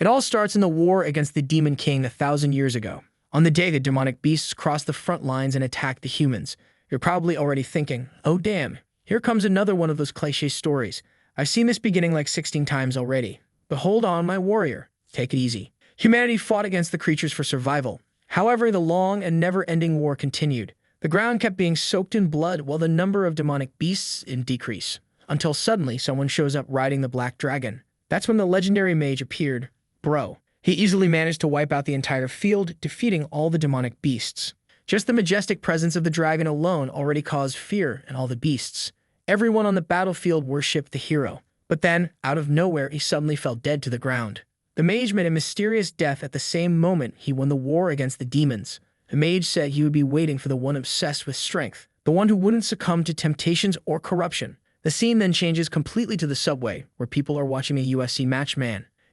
It all starts in the war against the Demon King 1,000 years ago. On the day the demonic beasts crossed the front lines and attacked the humans, you're probably already thinking, oh damn, here comes another one of those cliché stories. I've seen this beginning like 16 times already. But hold on, my warrior. Take it easy. Humanity fought against the creatures for survival. However, the long and never-ending war continued. The ground kept being soaked in blood while the number of demonic beasts in decrease. Until suddenly someone shows up riding the black dragon. That's when the legendary mage appeared. Bro. He easily managed to wipe out the entire field, defeating all the demonic beasts. Just the majestic presence of the dragon alone already caused fear in all the beasts. Everyone on the battlefield worshipped the hero. But then, out of nowhere, he suddenly fell dead to the ground. The mage met a mysterious death at the same moment he won the war against the demons. The mage said he would be waiting for the one obsessed with strength, the one who wouldn't succumb to temptations or corruption. The scene then changes completely to the subway, where people are watching a UFC match.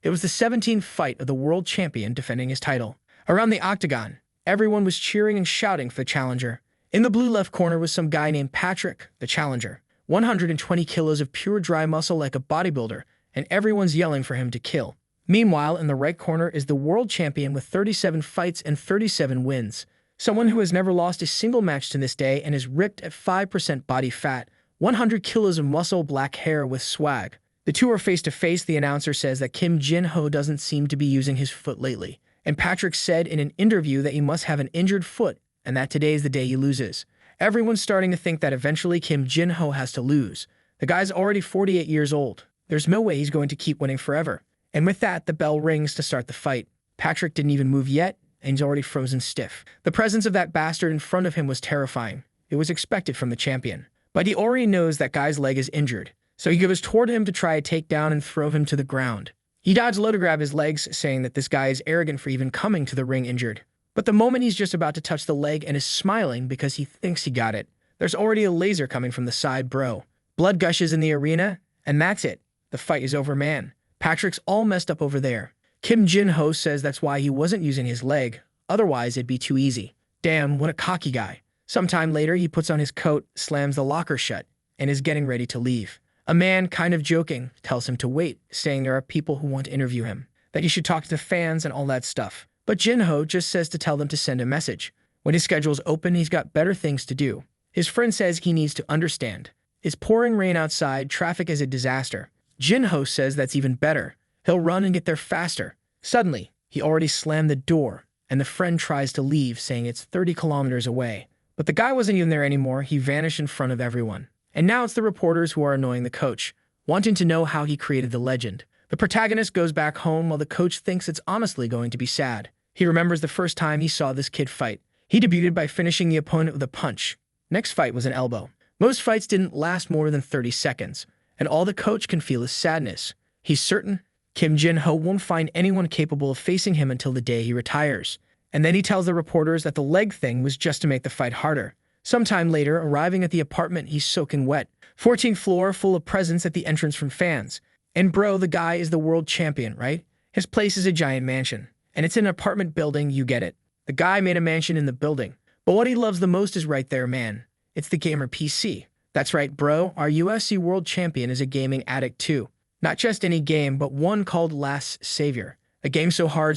It was the 17th fight of the world champion defending his title. Around the octagon, everyone was cheering and shouting for the challenger. In the blue left corner was some guy named Patrick, the challenger. 120 kilos of pure dry muscle like a bodybuilder, and everyone's yelling for him to kill. Meanwhile, in the right corner is the world champion with 37 fights and 37 wins. Someone who has never lost a single match to this day and is ripped at 5% body fat, 100 kilos of muscle, black hair with swag. The two are face-to-face. The announcer says that Kim Jin-ho doesn't seem to be using his foot lately. And Patrick said in an interview that he must have an injured foot and that today is the day he loses. Everyone's starting to think that eventually Kim Jin-ho has to lose. The guy's already 48 years old. There's no way he's going to keep winning forever. And with that, the bell rings to start the fight. Patrick didn't even move yet, and he's already frozen stiff. The presence of that bastard in front of him was terrifying. It was expected from the champion. But he already knows that guy's leg is injured. So he goes toward him to try a takedown and throw him to the ground. He dodged low to grab his legs, saying that this guy is arrogant for even coming to the ring injured. But the moment he's just about to touch the leg and is smiling because he thinks he got it, there's already a laser coming from the side, bro. Blood gushes in the arena, and that's it. The fight is over, man. Patrick's all messed up over there. Kim Jin-ho says that's why he wasn't using his leg, otherwise it'd be too easy. Damn, what a cocky guy. Sometime later, he puts on his coat, slams the locker shut, and is getting ready to leave. A man, kind of joking, tells him to wait, saying there are people who want to interview him, that he should talk to fans and all that stuff. But Jin-ho just says to tell them to send a message. When his schedule's open, he's got better things to do. His friend says he needs to understand. It's pouring rain outside, traffic is a disaster. Jin-ho says that's even better. He'll run and get there faster. Suddenly, he already slammed the door, and the friend tries to leave, saying it's 30 kilometers away. But the guy wasn't even there anymore. He vanished in front of everyone. And now it's the reporters who are annoying the coach, wanting to know how he created the legend. The protagonist goes back home while the coach thinks it's honestly going to be sad. He remembers the first time he saw this kid fight. He debuted by finishing the opponent with a punch. Next fight was an elbow. Most fights didn't last more than 30 seconds, and all the coach can feel is sadness. He's certain Kim Jin-ho won't find anyone capable of facing him until the day he retires. And then he tells the reporters that the leg thing was just to make the fight harder. Sometime later, arriving at the apartment, he's soaking wet. 14th floor, full of presents at the entrance from fans. And bro, the guy is the world champion, right? His place is a giant mansion. And it's an apartment building, you get it. The guy made a mansion in the building. But what he loves the most is right there, man. It's the gamer PC. That's right, bro. Our UFC world champion is a gaming addict too. Not just any game, but one called Last Savior. A game so hard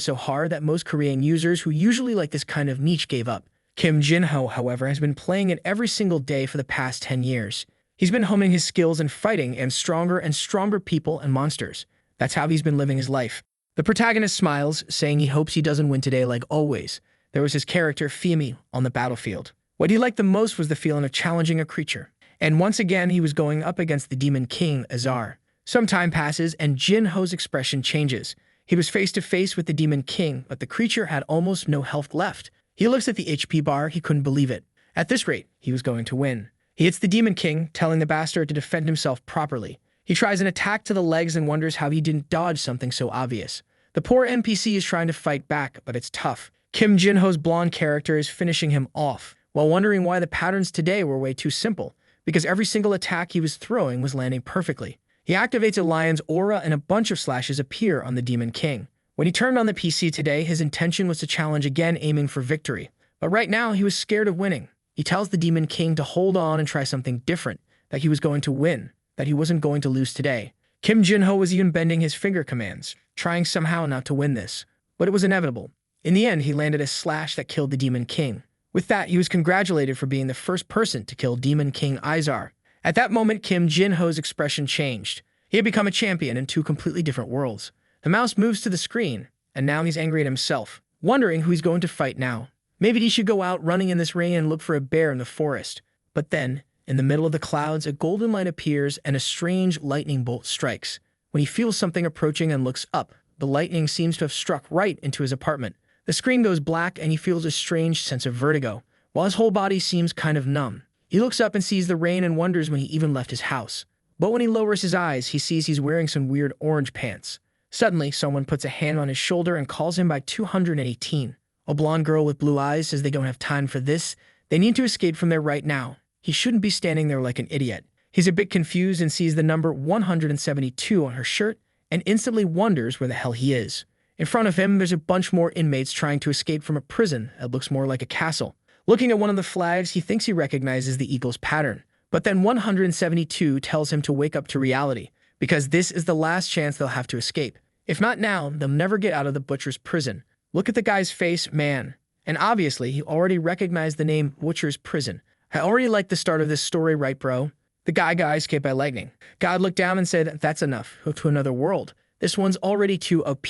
that most Korean users who usually like this kind of niche gave up. Kim Jin-ho, however, has been playing it every single day for the past 10 years. He's been honing his skills in fighting and stronger people and monsters. That's how he's been living his life. The protagonist smiles, saying he hopes he doesn't win today like always. There was his character, Fimi, on the battlefield. What he liked the most was the feeling of challenging a creature. And once again, he was going up against the Demon King, Asura. Some time passes, and Jin-ho's expression changes. He was face-to-face with the Demon King, but the creature had almost no health left. He looks at the HP bar, he couldn't believe it. At this rate, he was going to win. He hits the Demon King, telling the bastard to defend himself properly. He tries an attack to the legs and wonders how he didn't dodge something so obvious. The poor NPC is trying to fight back, but it's tough. Kim Jin-ho's blonde character is finishing him off, while wondering why the patterns today were way too simple, because every single attack he was throwing was landing perfectly. He activates a lion's aura and a bunch of slashes appear on the Demon King. When he turned on the PC today, his intention was to challenge again, aiming for victory. But right now, he was scared of winning. He tells the Demon King to hold on and try something different, that he was going to win, that he wasn't going to lose today. Kim Jin-ho was even bending his finger commands. trying somehow not to win this. But it was inevitable. In the end, he landed a slash that killed the Demon King. With that, he was congratulated for being the first person to kill Demon King Izar. At that moment, Kim Jin-ho's expression changed. He had become a champion in two completely different worlds. The mouse moves to the screen, and now he's angry at himself, wondering who he's going to fight now. Maybe he should go out running in this rain and look for a bear in the forest. But then, in the middle of the clouds, a golden light appears and a strange lightning bolt strikes. When he feels something approaching and looks up, the lightning seems to have struck right into his apartment. The screen goes black and he feels a strange sense of vertigo, while his whole body seems kind of numb. He looks up and sees the rain and wonders when he even left his house. But when he lowers his eyes, he sees he's wearing some weird orange pants. Suddenly, someone puts a hand on his shoulder and calls him by 218. A blonde girl with blue eyes says they don't have time for this. They need to escape from there right now. He shouldn't be standing there like an idiot. He's a bit confused and sees the number 172 on her shirt and instantly wonders where the hell he is. In front of him, there's a bunch more inmates trying to escape from a prison that looks more like a castle. Looking at one of the flags, he thinks he recognizes the eagle's pattern. But then 172 tells him to wake up to reality, because this is the last chance they'll have to escape. If not now, they'll never get out of the butcher's prison. Look at the guy's face, man. And obviously, he already recognized the name Butcher's Prison. I already like the start of this story, right, bro? The guy got escaped by lightning. God looked down and said, that's enough. Go to another world. This one's already too OP.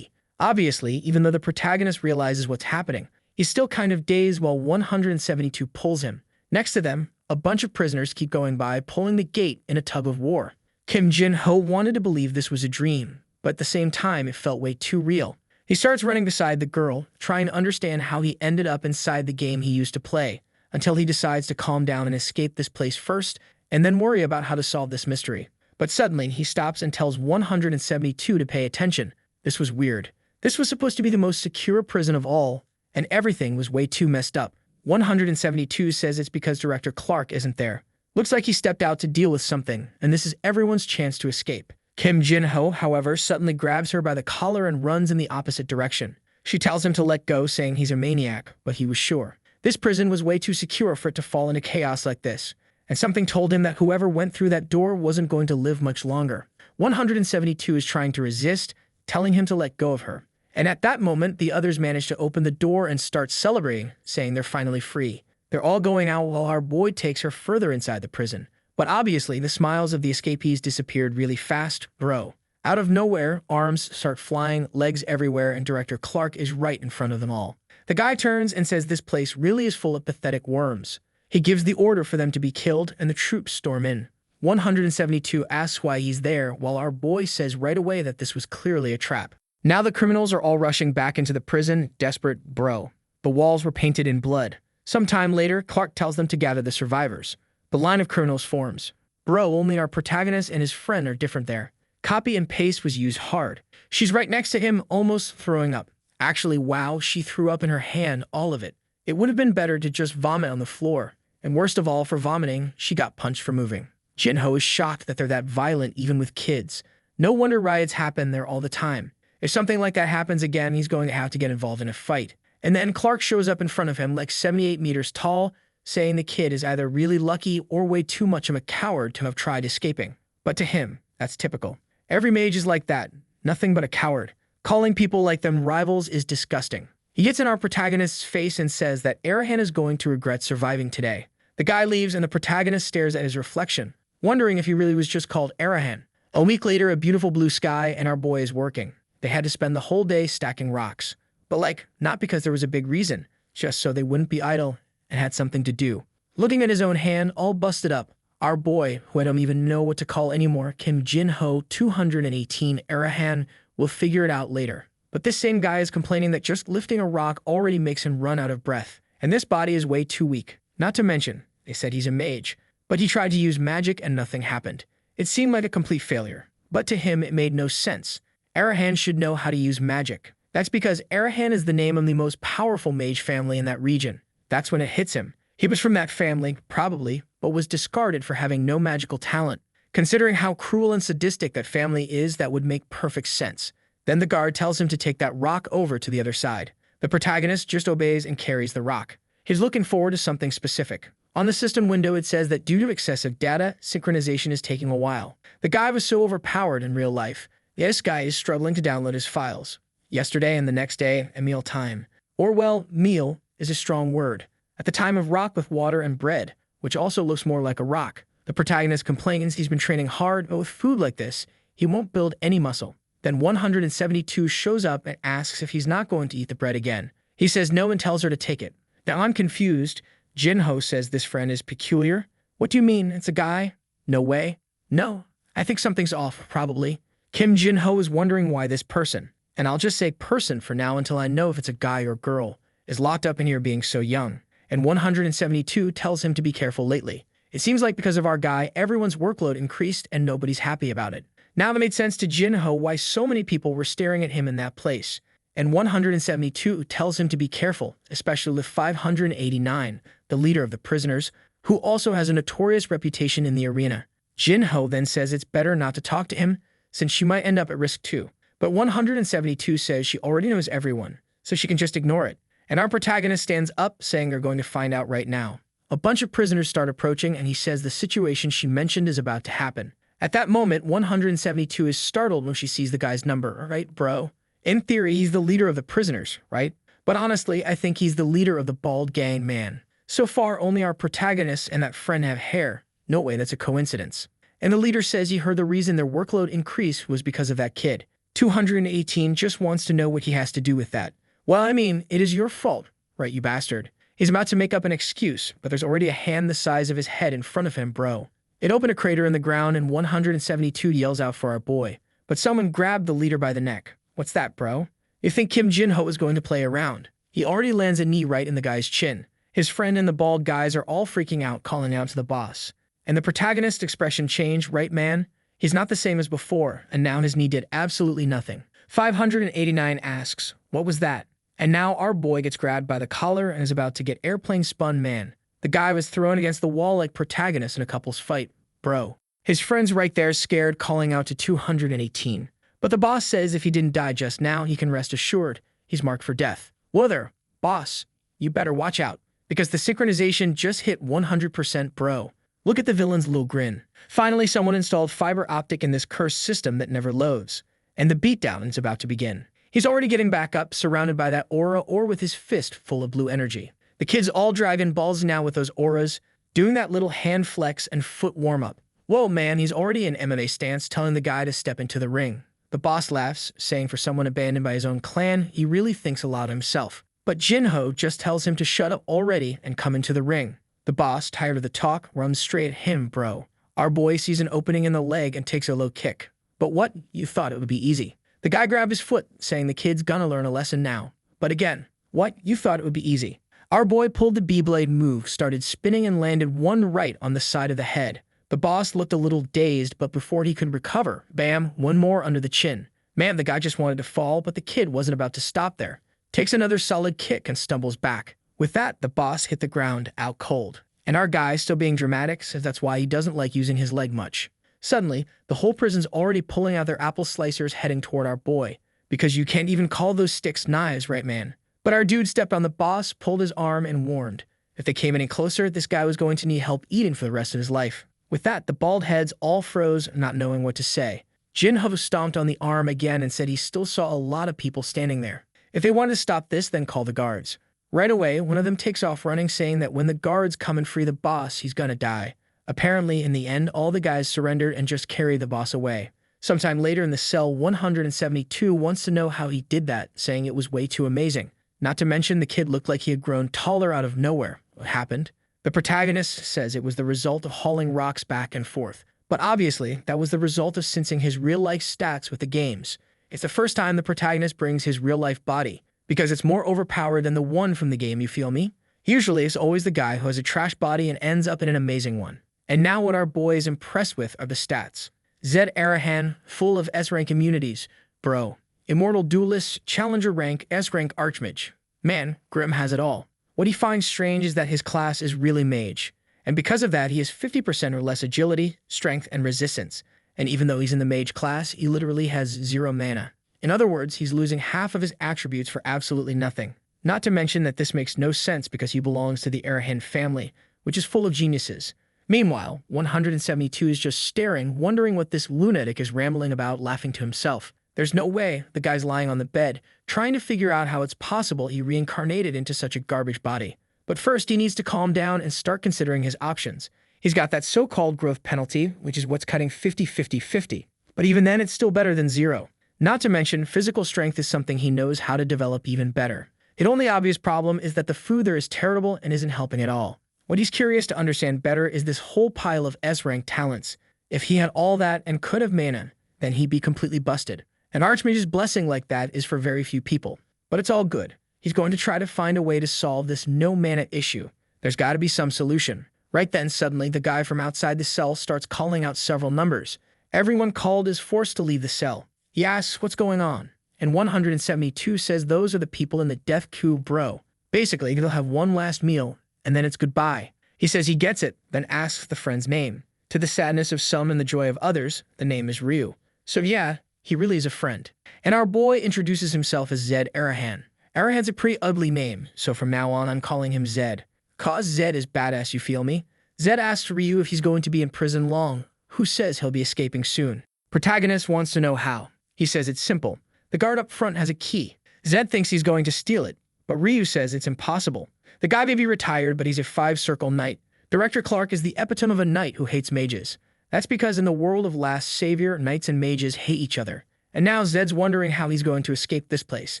Obviously, even though the protagonist realizes what's happening, he's still kind of dazed while 172 pulls him. Next to them, a bunch of prisoners keep going by, pulling the gate in a tug of war. Kim Jin-ho wanted to believe this was a dream, but at the same time, it felt way too real. He starts running beside the girl, trying to understand how he ended up inside the game he used to play, until he decides to calm down and escape this place first, and then worry about how to solve this mystery. But suddenly, he stops and tells 172 to pay attention. This was weird. This was supposed to be the most secure prison of all, and everything was way too messed up. 172 says it's because Director Clark isn't there. Looks like he stepped out to deal with something, and this is everyone's chance to escape. Kim Jin-ho, however, suddenly grabs her by the collar and runs in the opposite direction. She tells him to let go, saying he's a maniac, but he was sure. This prison was way too secure for it to fall into chaos like this, and something told him that whoever went through that door wasn't going to live much longer. 172 is trying to resist, telling him to let go of her. And at that moment, the others manage to open the door and start celebrating, saying they're finally free. They're all going out while our boy takes her further inside the prison. But obviously, the smiles of the escapees disappeared really fast, bro. Out of nowhere, arms start flying, legs everywhere, and Director Clark is right in front of them all. The guy turns and says this place really is full of pathetic worms. He gives the order for them to be killed, and the troops storm in. 172 asks why he's there, while our boy says right away that this was clearly a trap. Now the criminals are all rushing back into the prison, desperate, bro. The walls were painted in blood. Sometime later, Clark tells them to gather the survivors. The line of criminals forms. Bro, only our protagonist and his friend are different there. Copy and paste was used hard. She's right next to him, almost throwing up. Actually, wow, she threw up in her hand, all of it. It would have been better to just vomit on the floor. And worst of all, for vomiting, she got punched for moving. Jin-ho is shocked that they're that violent even with kids. No wonder riots happen there all the time. If something like that happens again, he's going to have to get involved in a fight. And then Clark shows up in front of him like 78 meters tall, saying the kid is either really lucky or way too much of a coward to have tried escaping. But to him, that's typical. Every mage is like that, nothing but a coward. Calling people like them rivals is disgusting. He gets in our protagonist's face and says that Arahan is going to regret surviving today. The guy leaves and the protagonist stares at his reflection, wondering if he really was just called Arahan. A week later, a beautiful blue sky and our boy is working. They had to spend the whole day stacking rocks. But not because there was a big reason, just so they wouldn't be idle and had something to do. Looking at his own hand, all busted up, our boy, who I don't even know what to call anymore, Kim Jin-ho 218 Arahan, will figure it out later. But this same guy is complaining that just lifting a rock already makes him run out of breath. And this body is way too weak. Not to mention, they said he's a mage. But he tried to use magic and nothing happened. It seemed like a complete failure. But to him, it made no sense. Arahan should know how to use magic. That's because Arahan is the name of the most powerful mage family in that region. That's when it hits him. He was from that family, probably, but was discarded for having no magical talent. Considering how cruel and sadistic that family is, that would make perfect sense. Then the guard tells him to take that rock over to the other side. The protagonist just obeys and carries the rock. He's looking forward to something specific. On the system window, it says that due to excessive data, synchronization is taking a while. The guy was so overpowered in real life. This guy is struggling to download his files. Yesterday and the next day, at meal time. Or well, meal is a strong word. At the time of rock with water and bread, which also looks more like a rock. The protagonist complains he's been training hard, but with food like this, he won't build any muscle. Then 172 shows up and asks if he's not going to eat the bread again. He says no and tells her to take it. Now I'm confused. Jinho says this friend is peculiar. What do you mean? It's a guy? No way. No, I think something's off, probably. Kim Jinho is wondering why this person, and I'll just say person for now until I know if it's a guy or girl, is locked up in here being so young. And 172 tells him to be careful lately. It seems like because of our guy, everyone's workload increased and nobody's happy about it. Now that made sense to Jinho why so many people were staring at him in that place. And 172 tells him to be careful, especially with 589, the leader of the prisoners, who also has a notorious reputation in the arena. Jinho then says it's better not to talk to him, since she might end up at risk too. But 172 says she already knows everyone, so she can just ignore it. And our protagonist stands up, saying they're going to find out right now. A bunch of prisoners start approaching, and he says the situation she mentioned is about to happen. At that moment, 172 is startled when she sees the guy's number. Right, bro? In theory, he's the leader of the prisoners, right? But honestly, I think he's the leader of the bald gang man. So far, only our protagonist and that friend have hair. No way, that's a coincidence. And the leader says he heard the reason their workload increased was because of that kid. 218 just wants to know what he has to do with that. Well, I mean, it is your fault, right, you bastard? He's about to make up an excuse, but there's already a hand the size of his head in front of him, bro. It opened a crater in the ground, and 172 yells out for our boy. But someone grabbed the leader by the neck. What's that, bro? You think Kim Jinho is going to play around? He already lands a knee right in the guy's chin. His friend and the bald guys are all freaking out, calling out to the boss. And the protagonist's expression changed, right, man? He's not the same as before, and now his knee did absolutely nothing. 589 asks, what was that? And now our boy gets grabbed by the collar and is about to get airplane spun, man. The guy was thrown against the wall like protagonist in a couple's fight. Bro. His friend's right there scared, calling out to 218. But the boss says if he didn't die just now, he can rest assured he's marked for death. Whoa there, boss. You better watch out, because the synchronization just hit 100%, bro. Look at the villain's little grin. Finally, someone installed fiber optic in this cursed system that never loads. And the beatdown is about to begin. He's already getting back up, surrounded by that aura or with his fist full of blue energy. The kids all dragon balls now with those auras, doing that little hand flex and foot warm-up. Whoa, man, he's already in MMA stance, telling the guy to step into the ring. The boss laughs, saying for someone abandoned by his own clan, he really thinks a lot of himself. But Jinho just tells him to shut up already and come into the ring. The boss, tired of the talk, runs straight at him, bro. Our boy sees an opening in the leg and takes a low kick. But what? You thought it would be easy. The guy grabbed his foot, saying the kid's gonna learn a lesson now. But again, what? You thought it would be easy. Our boy pulled the B-blade move, started spinning and landed one right on the side of the head. The boss looked a little dazed, but before he could recover, bam, one more under the chin. Man, the guy just wanted to fall, but the kid wasn't about to stop there. Takes another solid kick and stumbles back. With that, the boss hit the ground out cold. And our guy, still being dramatic, says that's why he doesn't like using his leg much. Suddenly, the whole prison's already pulling out their apple slicers heading toward our boy. Because you can't even call those sticks knives, right, man? But our dude stepped on the boss, pulled his arm, and warned. If they came any closer, this guy was going to need help eating for the rest of his life. With that, the bald heads all froze, not knowing what to say. Jinho stomped on the arm again and said he still saw a lot of people standing there. If they wanted to stop this, then call the guards. Right away, one of them takes off running, saying that when the guards come and free the boss, he's gonna die. Apparently, in the end, all the guys surrendered and just carried the boss away. Sometime later in the cell, 172 wants to know how he did that, saying it was way too amazing. Not to mention, the kid looked like he had grown taller out of nowhere. What happened? The protagonist says it was the result of hauling rocks back and forth. But obviously, that was the result of syncing his real-life stats with the game's. It's the first time the protagonist brings his real-life body, because it's more overpowered than the one from the game, you feel me? Usually, it's always the guy who has a trash body and ends up in an amazing one. And now what our boy is impressed with are the stats. Zed Arahan, full of S-rank immunities. Bro. Immortal Duelist, Challenger rank, S-rank Archmage. Man, Grim has it all. What he finds strange is that his class is really Mage. And because of that, he has 50% or less agility, strength, and resistance. And even though he's in the Mage class, he literally has 0 mana. In other words, he's losing half of his attributes for absolutely nothing. Not to mention that this makes no sense because he belongs to the Arahan family, which is full of geniuses. Meanwhile, 172 is just staring, wondering what this lunatic is rambling about, laughing to himself. There's no way. The guy's lying on the bed, trying to figure out how it's possible he reincarnated into such a garbage body. But first, he needs to calm down and start considering his options. He's got that so-called growth penalty, which is what's cutting 50-50-50. But even then, it's still better than zero. Not to mention, physical strength is something he knows how to develop even better. The only obvious problem is that the food there is terrible and isn't helping at all. What he's curious to understand better is this whole pile of S-rank talents. If he had all that and could have mana, then he'd be completely busted. An Archmage's blessing like that is for very few people. But it's all good. He's going to try to find a way to solve this no-mana issue. There's got to be some solution. Right then, suddenly, the guy from outside the cell starts calling out several numbers. Everyone called is forced to leave the cell. He asks what's going on, and 172 says those are the people in the death queue, bro. Basically, they'll have one last meal, and then it's goodbye. He says he gets it, then asks the friend's name. To the sadness of some and the joy of others, the name is Ryu. So yeah, he really is a friend. And our boy introduces himself as Zed Arahan. Arahan's a pretty ugly name, so from now on I'm calling him Zed. Cause Zed is badass, you feel me? Zed asks Ryu if he's going to be in prison long. Who says he'll be escaping soon? Protagonist wants to know how. He says it's simple. The guard up front has a key. Zed thinks he's going to steal it, but Ryu says it's impossible. The guy may be retired, but he's a 5-circle knight. Director Clark is the epitome of a knight who hates mages. That's because in the world of Last Savior, knights and mages hate each other. And now Zed's wondering how he's going to escape this place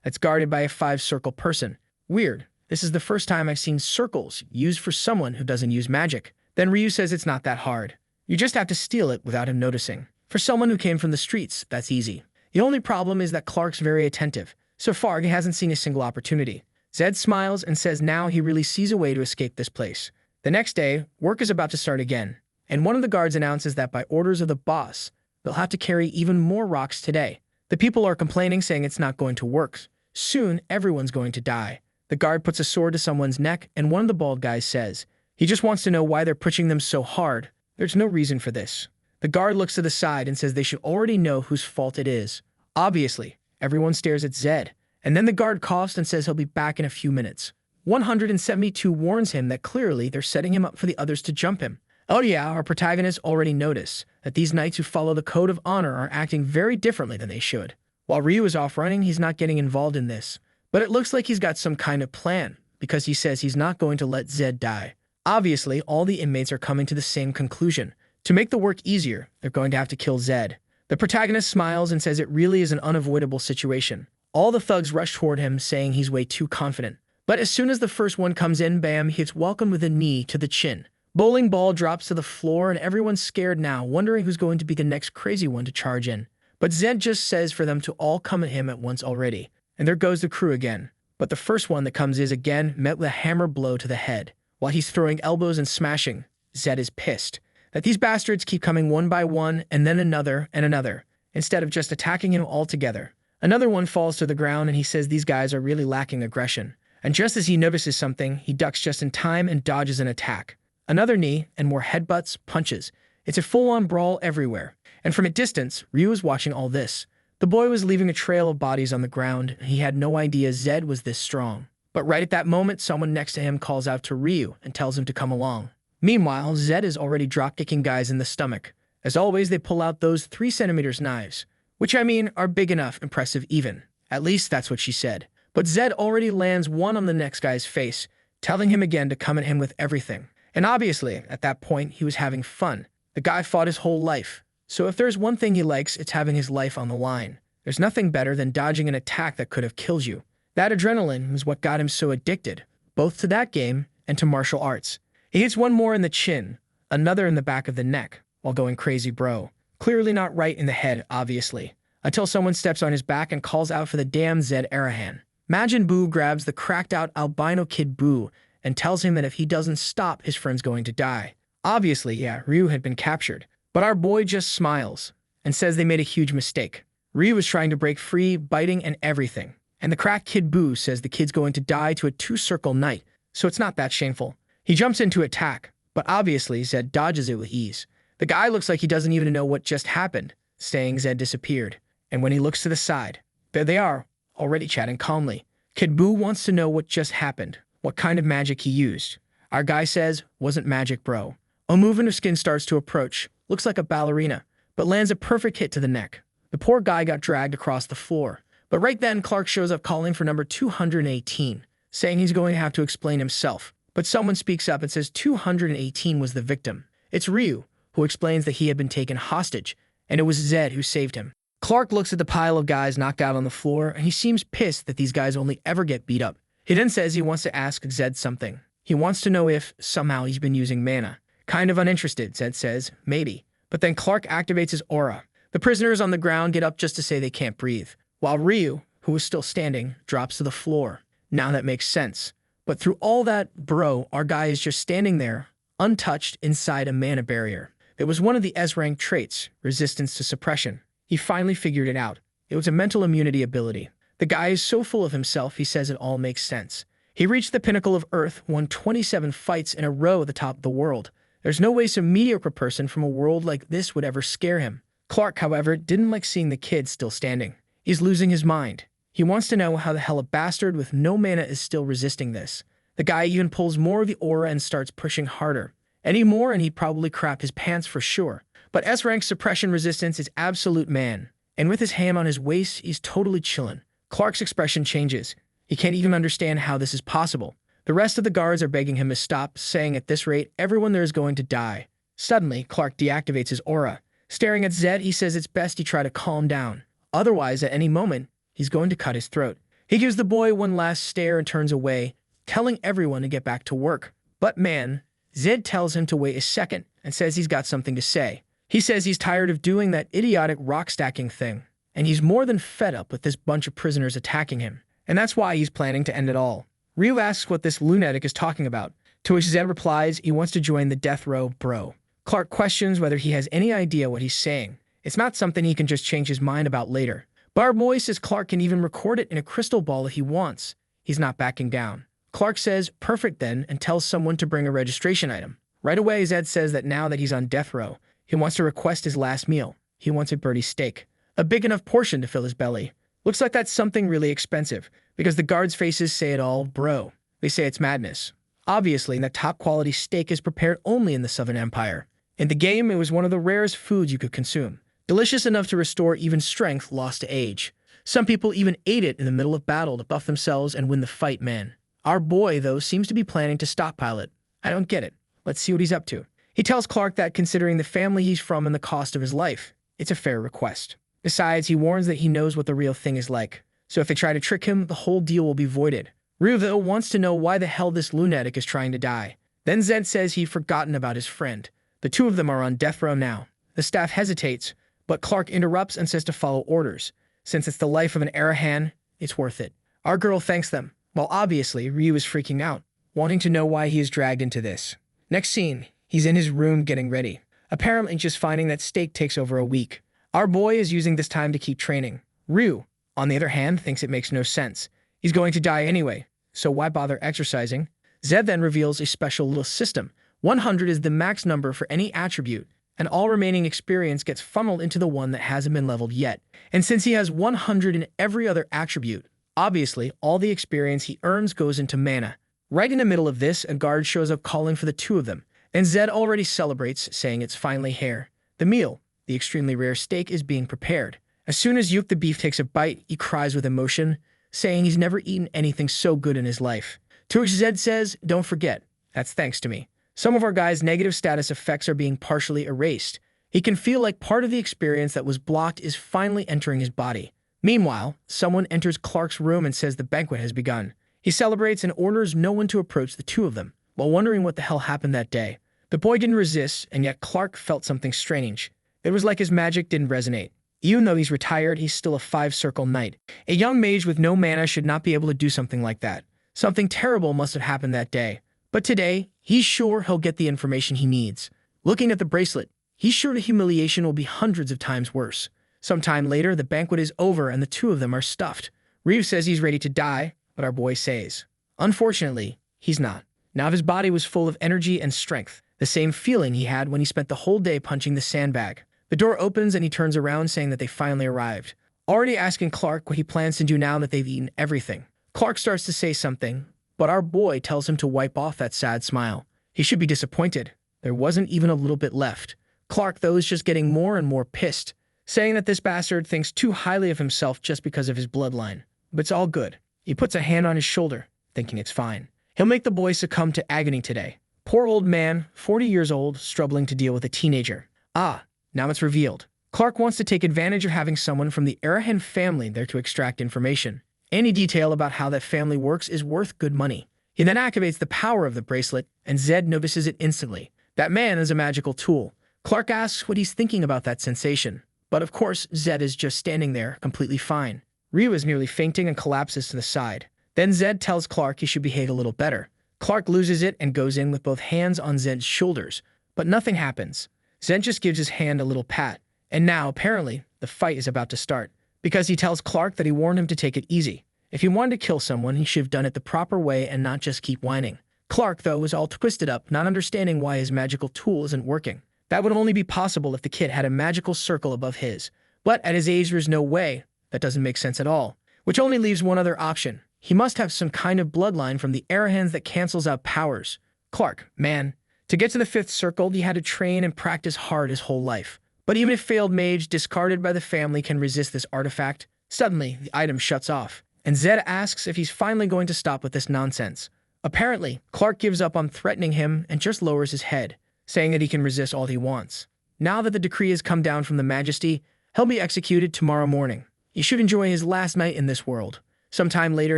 that's guarded by a 5-circle person. Weird. This is the first time I've seen circles used for someone who doesn't use magic. Then Ryu says it's not that hard. You just have to steal it without him noticing. For someone who came from the streets, that's easy. The only problem is that Clark's very attentive. So far, he hasn't seen a single opportunity. Zed smiles and says now he really sees a way to escape this place. The next day, work is about to start again, and one of the guards announces that by orders of the boss, they'll have to carry even more rocks today. The people are complaining, saying it's not going to work. Soon, everyone's going to die. The guard puts a sword to someone's neck, and one of the bald guys says, he just wants to know why they're pushing them so hard. There's no reason for this. The guard looks to the side and says they should already know whose fault it is. Obviously, everyone stares at Zed, and then the guard coughs and says he'll be back in a few minutes. 172 warns him that clearly they're setting him up for the others to jump him. Oh yeah, our protagonists already notice that these knights who follow the code of honor are acting very differently than they should. While Ryu is off running, he's not getting involved in this. But it looks like he's got some kind of plan, because he says he's not going to let Zed die. Obviously, all the inmates are coming to the same conclusion. To make the work easier, they're going to have to kill Zed. The protagonist smiles and says it really is an unavoidable situation. All the thugs rush toward him, saying he's way too confident. But as soon as the first one comes in, bam, he gets welcomed with a knee to the chin. Bowling ball drops to the floor, and everyone's scared now, wondering who's going to be the next crazy one to charge in. But Zed just says for them to all come at him at once already. And there goes the crew again. But the first one that comes is again met with a hammer blow to the head. While he's throwing elbows and smashing, Zed is pissed that these bastards keep coming one by one and then another and another, instead of just attacking him all together. Another one falls to the ground and he says these guys are really lacking aggression. And just as he notices something, he ducks just in time and dodges an attack. Another knee and more headbutts, punches. It's a full-on brawl everywhere. And from a distance, Ryu is watching all this. The boy was leaving a trail of bodies on the ground. He had no idea Zed was this strong. But right at that moment, someone next to him calls out to Ryu and tells him to come along. Meanwhile, Zed is already drop-kicking guys in the stomach. As always, they pull out those 3cm knives, which I mean are big enough, impressive even. At least that's what she said. But Zed already lands one on the next guy's face, telling him again to come at him with everything. And obviously, at that point, he was having fun. The guy fought his whole life. So if there's one thing he likes, it's having his life on the line. There's nothing better than dodging an attack that could have killed you. That adrenaline was what got him so addicted, both to that game and to martial arts. He hits one more in the chin, another in the back of the neck, while going crazy bro. Clearly not right in the head, obviously, until someone steps on his back and calls out for the damn Zed Arahan. Majin Buu grabs the cracked-out albino kid Buu and tells him that if he doesn't stop, his friend's going to die. Obviously, yeah, Ryu had been captured, but our boy just smiles and says they made a huge mistake. Ryu was trying to break free, biting and everything. And the cracked kid Buu says the kid's going to die to a 2-circle knight, so it's not that shameful. He jumps in to attack, but obviously Zed dodges it with ease. The guy looks like he doesn't even know what just happened, saying Zed disappeared. And when he looks to the side, there they are, already chatting calmly. Kid Buu wants to know what just happened, what kind of magic he used. Our guy says, wasn't magic, bro. A movement of skin starts to approach, looks like a ballerina, but lands a perfect hit to the neck. The poor guy got dragged across the floor. But right then, Clark shows up calling for number 218, saying he's going to have to explain himself. But someone speaks up and says 218 was the victim. It's Ryu, who explains that he had been taken hostage, and it was Zed who saved him. Clark looks at the pile of guys knocked out on the floor, and he seems pissed that these guys only ever get beat up. He then says he wants to ask Zed something. He wants to know if, somehow, he's been using mana. Kind of uninterested, Zed says, maybe. But then Clark activates his aura. The prisoners on the ground get up just to say they can't breathe, while Ryu, who was still standing, drops to the floor. Now that makes sense. But through all that, bro, our guy is just standing there, untouched inside a mana barrier. It was one of the S-rank traits, resistance to suppression. He finally figured it out. It was a mental immunity ability. The guy is so full of himself, he says it all makes sense. He reached the pinnacle of Earth, won 27 fights in a row at the top of the world. There's no way some mediocre person from a world like this would ever scare him. Clark, however, didn't like seeing the kid still standing. He's losing his mind. He wants to know how the hell a bastard with no mana is still resisting this. The guy even pulls more of the aura and starts pushing harder. Any more and he'd probably crap his pants for sure. But S-rank suppression resistance is absolute man. And with his hand on his waist, he's totally chillin'. Clark's expression changes. He can't even understand how this is possible. The rest of the guards are begging him to stop, saying at this rate, everyone there is going to die. Suddenly, Clark deactivates his aura. Staring at Zed, he says it's best he try to calm down. Otherwise, at any moment, he's going to cut his throat. He gives the boy one last stare and turns away, telling everyone to get back to work. But man, Zed tells him to wait a second and says he's got something to say. He says he's tired of doing that idiotic rock stacking thing, and he's more than fed up with this bunch of prisoners attacking him. And that's why he's planning to end it all. Ryu asks what this lunatic is talking about, to which Zed replies he wants to join the death row, bro. Clark questions whether he has any idea what he's saying. It's not something he can just change his mind about later. But our boy says Clark can even record it in a crystal ball if he wants. He's not backing down. Clark says, perfect then, and tells someone to bring a registration item. Right away, Zed says that now that he's on death row, he wants to request his last meal. He wants a birdie steak. A big enough portion to fill his belly. Looks like that's something really expensive, because the guards' faces say it all, bro. They say it's madness. Obviously, that top-quality steak is prepared only in the Southern Empire. In the game, it was one of the rarest foods you could consume. Delicious enough to restore even strength lost to age. Some people even ate it in the middle of battle to buff themselves and win the fight, man. Our boy, though, seems to be planning to stockpile it. I don't get it. Let's see what he's up to. He tells Clark that considering the family he's from and the cost of his life, it's a fair request. Besides, he warns that he knows what the real thing is like. So if they try to trick him, the whole deal will be voided. Ryu, though, wants to know why the hell this lunatic is trying to die. Then Zed says he'd forgotten about his friend. The two of them are on death row now. The staff hesitates, but Clark interrupts and says to follow orders. Since it's the life of an Arahan, it's worth it. Our girl thanks them, while obviously Ryu is freaking out, wanting to know why he is dragged into this. Next scene, he's in his room getting ready, apparently just finding that steak takes over a week. Our boy is using this time to keep training. Ryu, on the other hand, thinks it makes no sense. He's going to die anyway, so why bother exercising? Zed then reveals a special little system. 100 is the max number for any attribute, and all remaining experience gets funneled into the one that hasn't been leveled yet. And since he has 100 in every other attribute, obviously all the experience he earns goes into mana. Right in the middle of this, a guard shows up calling for the two of them, and Zed already celebrates, saying it's finally here. The meal, the extremely rare steak, is being prepared. As soon as Yuk the beef takes a bite, he cries with emotion, saying he's never eaten anything so good in his life. To which Zed says, don't forget, that's thanks to me. Some of our guy's negative status effects are being partially erased. He can feel like part of the experience that was blocked is finally entering his body. Meanwhile, someone enters Clark's room and says the banquet has begun. He celebrates and orders no one to approach the two of them, while wondering what the hell happened that day. The boy didn't resist, and yet Clark felt something strange. It was like his magic didn't resonate. Even though he's retired, he's still a 5-circle knight. A young mage with no mana should not be able to do something like that. Something terrible must have happened that day. But today, he's sure he'll get the information he needs. Looking at the bracelet, he's sure the humiliation will be hundreds of times worse. Sometime later, the banquet is over and the two of them are stuffed. Ryu says he's ready to die, but our boy says, unfortunately, he's not. Now his body was full of energy and strength, the same feeling he had when he spent the whole day punching the sandbag. The door opens and he turns around saying that they finally arrived, already asking Clark what he plans to do now that they've eaten everything. Clark starts to say something, but our boy tells him to wipe off that sad smile. He should be disappointed. There wasn't even a little bit left. Clark, though, is just getting more and more pissed, saying that this bastard thinks too highly of himself just because of his bloodline. But it's all good. He puts a hand on his shoulder, thinking it's fine. He'll make the boy succumb to agony today. Poor old man, 40 years old, struggling to deal with a teenager. Now it's revealed. Clark wants to take advantage of having someone from the Arahan family there to extract information. Any detail about how that family works is worth good money. He then activates the power of the bracelet, and Zed notices it instantly. That man is a magical tool. Clark asks what he's thinking about that sensation. But of course, Zed is just standing there, completely fine. Ryu is nearly fainting and collapses to the side. Then Zed tells Clark he should behave a little better. Clark loses it and goes in with both hands on Zed's shoulders. But nothing happens. Zed just gives his hand a little pat. And now, apparently, the fight is about to start. Because he tells Clark that he warned him to take it easy. If he wanted to kill someone, he should have done it the proper way and not just keep whining. Clark, though, was all twisted up, not understanding why his magical tool isn't working. That would only be possible if the kid had a magical circle above his. But at his age, there's no way. That doesn't make sense at all. Which only leaves one other option. He must have some kind of bloodline from the Arahans that cancels out powers. Clark, man. To get to the 5th circle, he had to train and practice hard his whole life. But even if failed mage, discarded by the family, can resist this artifact, suddenly the item shuts off. And Zed asks if he's finally going to stop with this nonsense. Apparently, Clark gives up on threatening him and just lowers his head, saying that he can resist all he wants. Now that the decree has come down from the Majesty, he'll be executed tomorrow morning. He should enjoy his last night in this world. Sometime later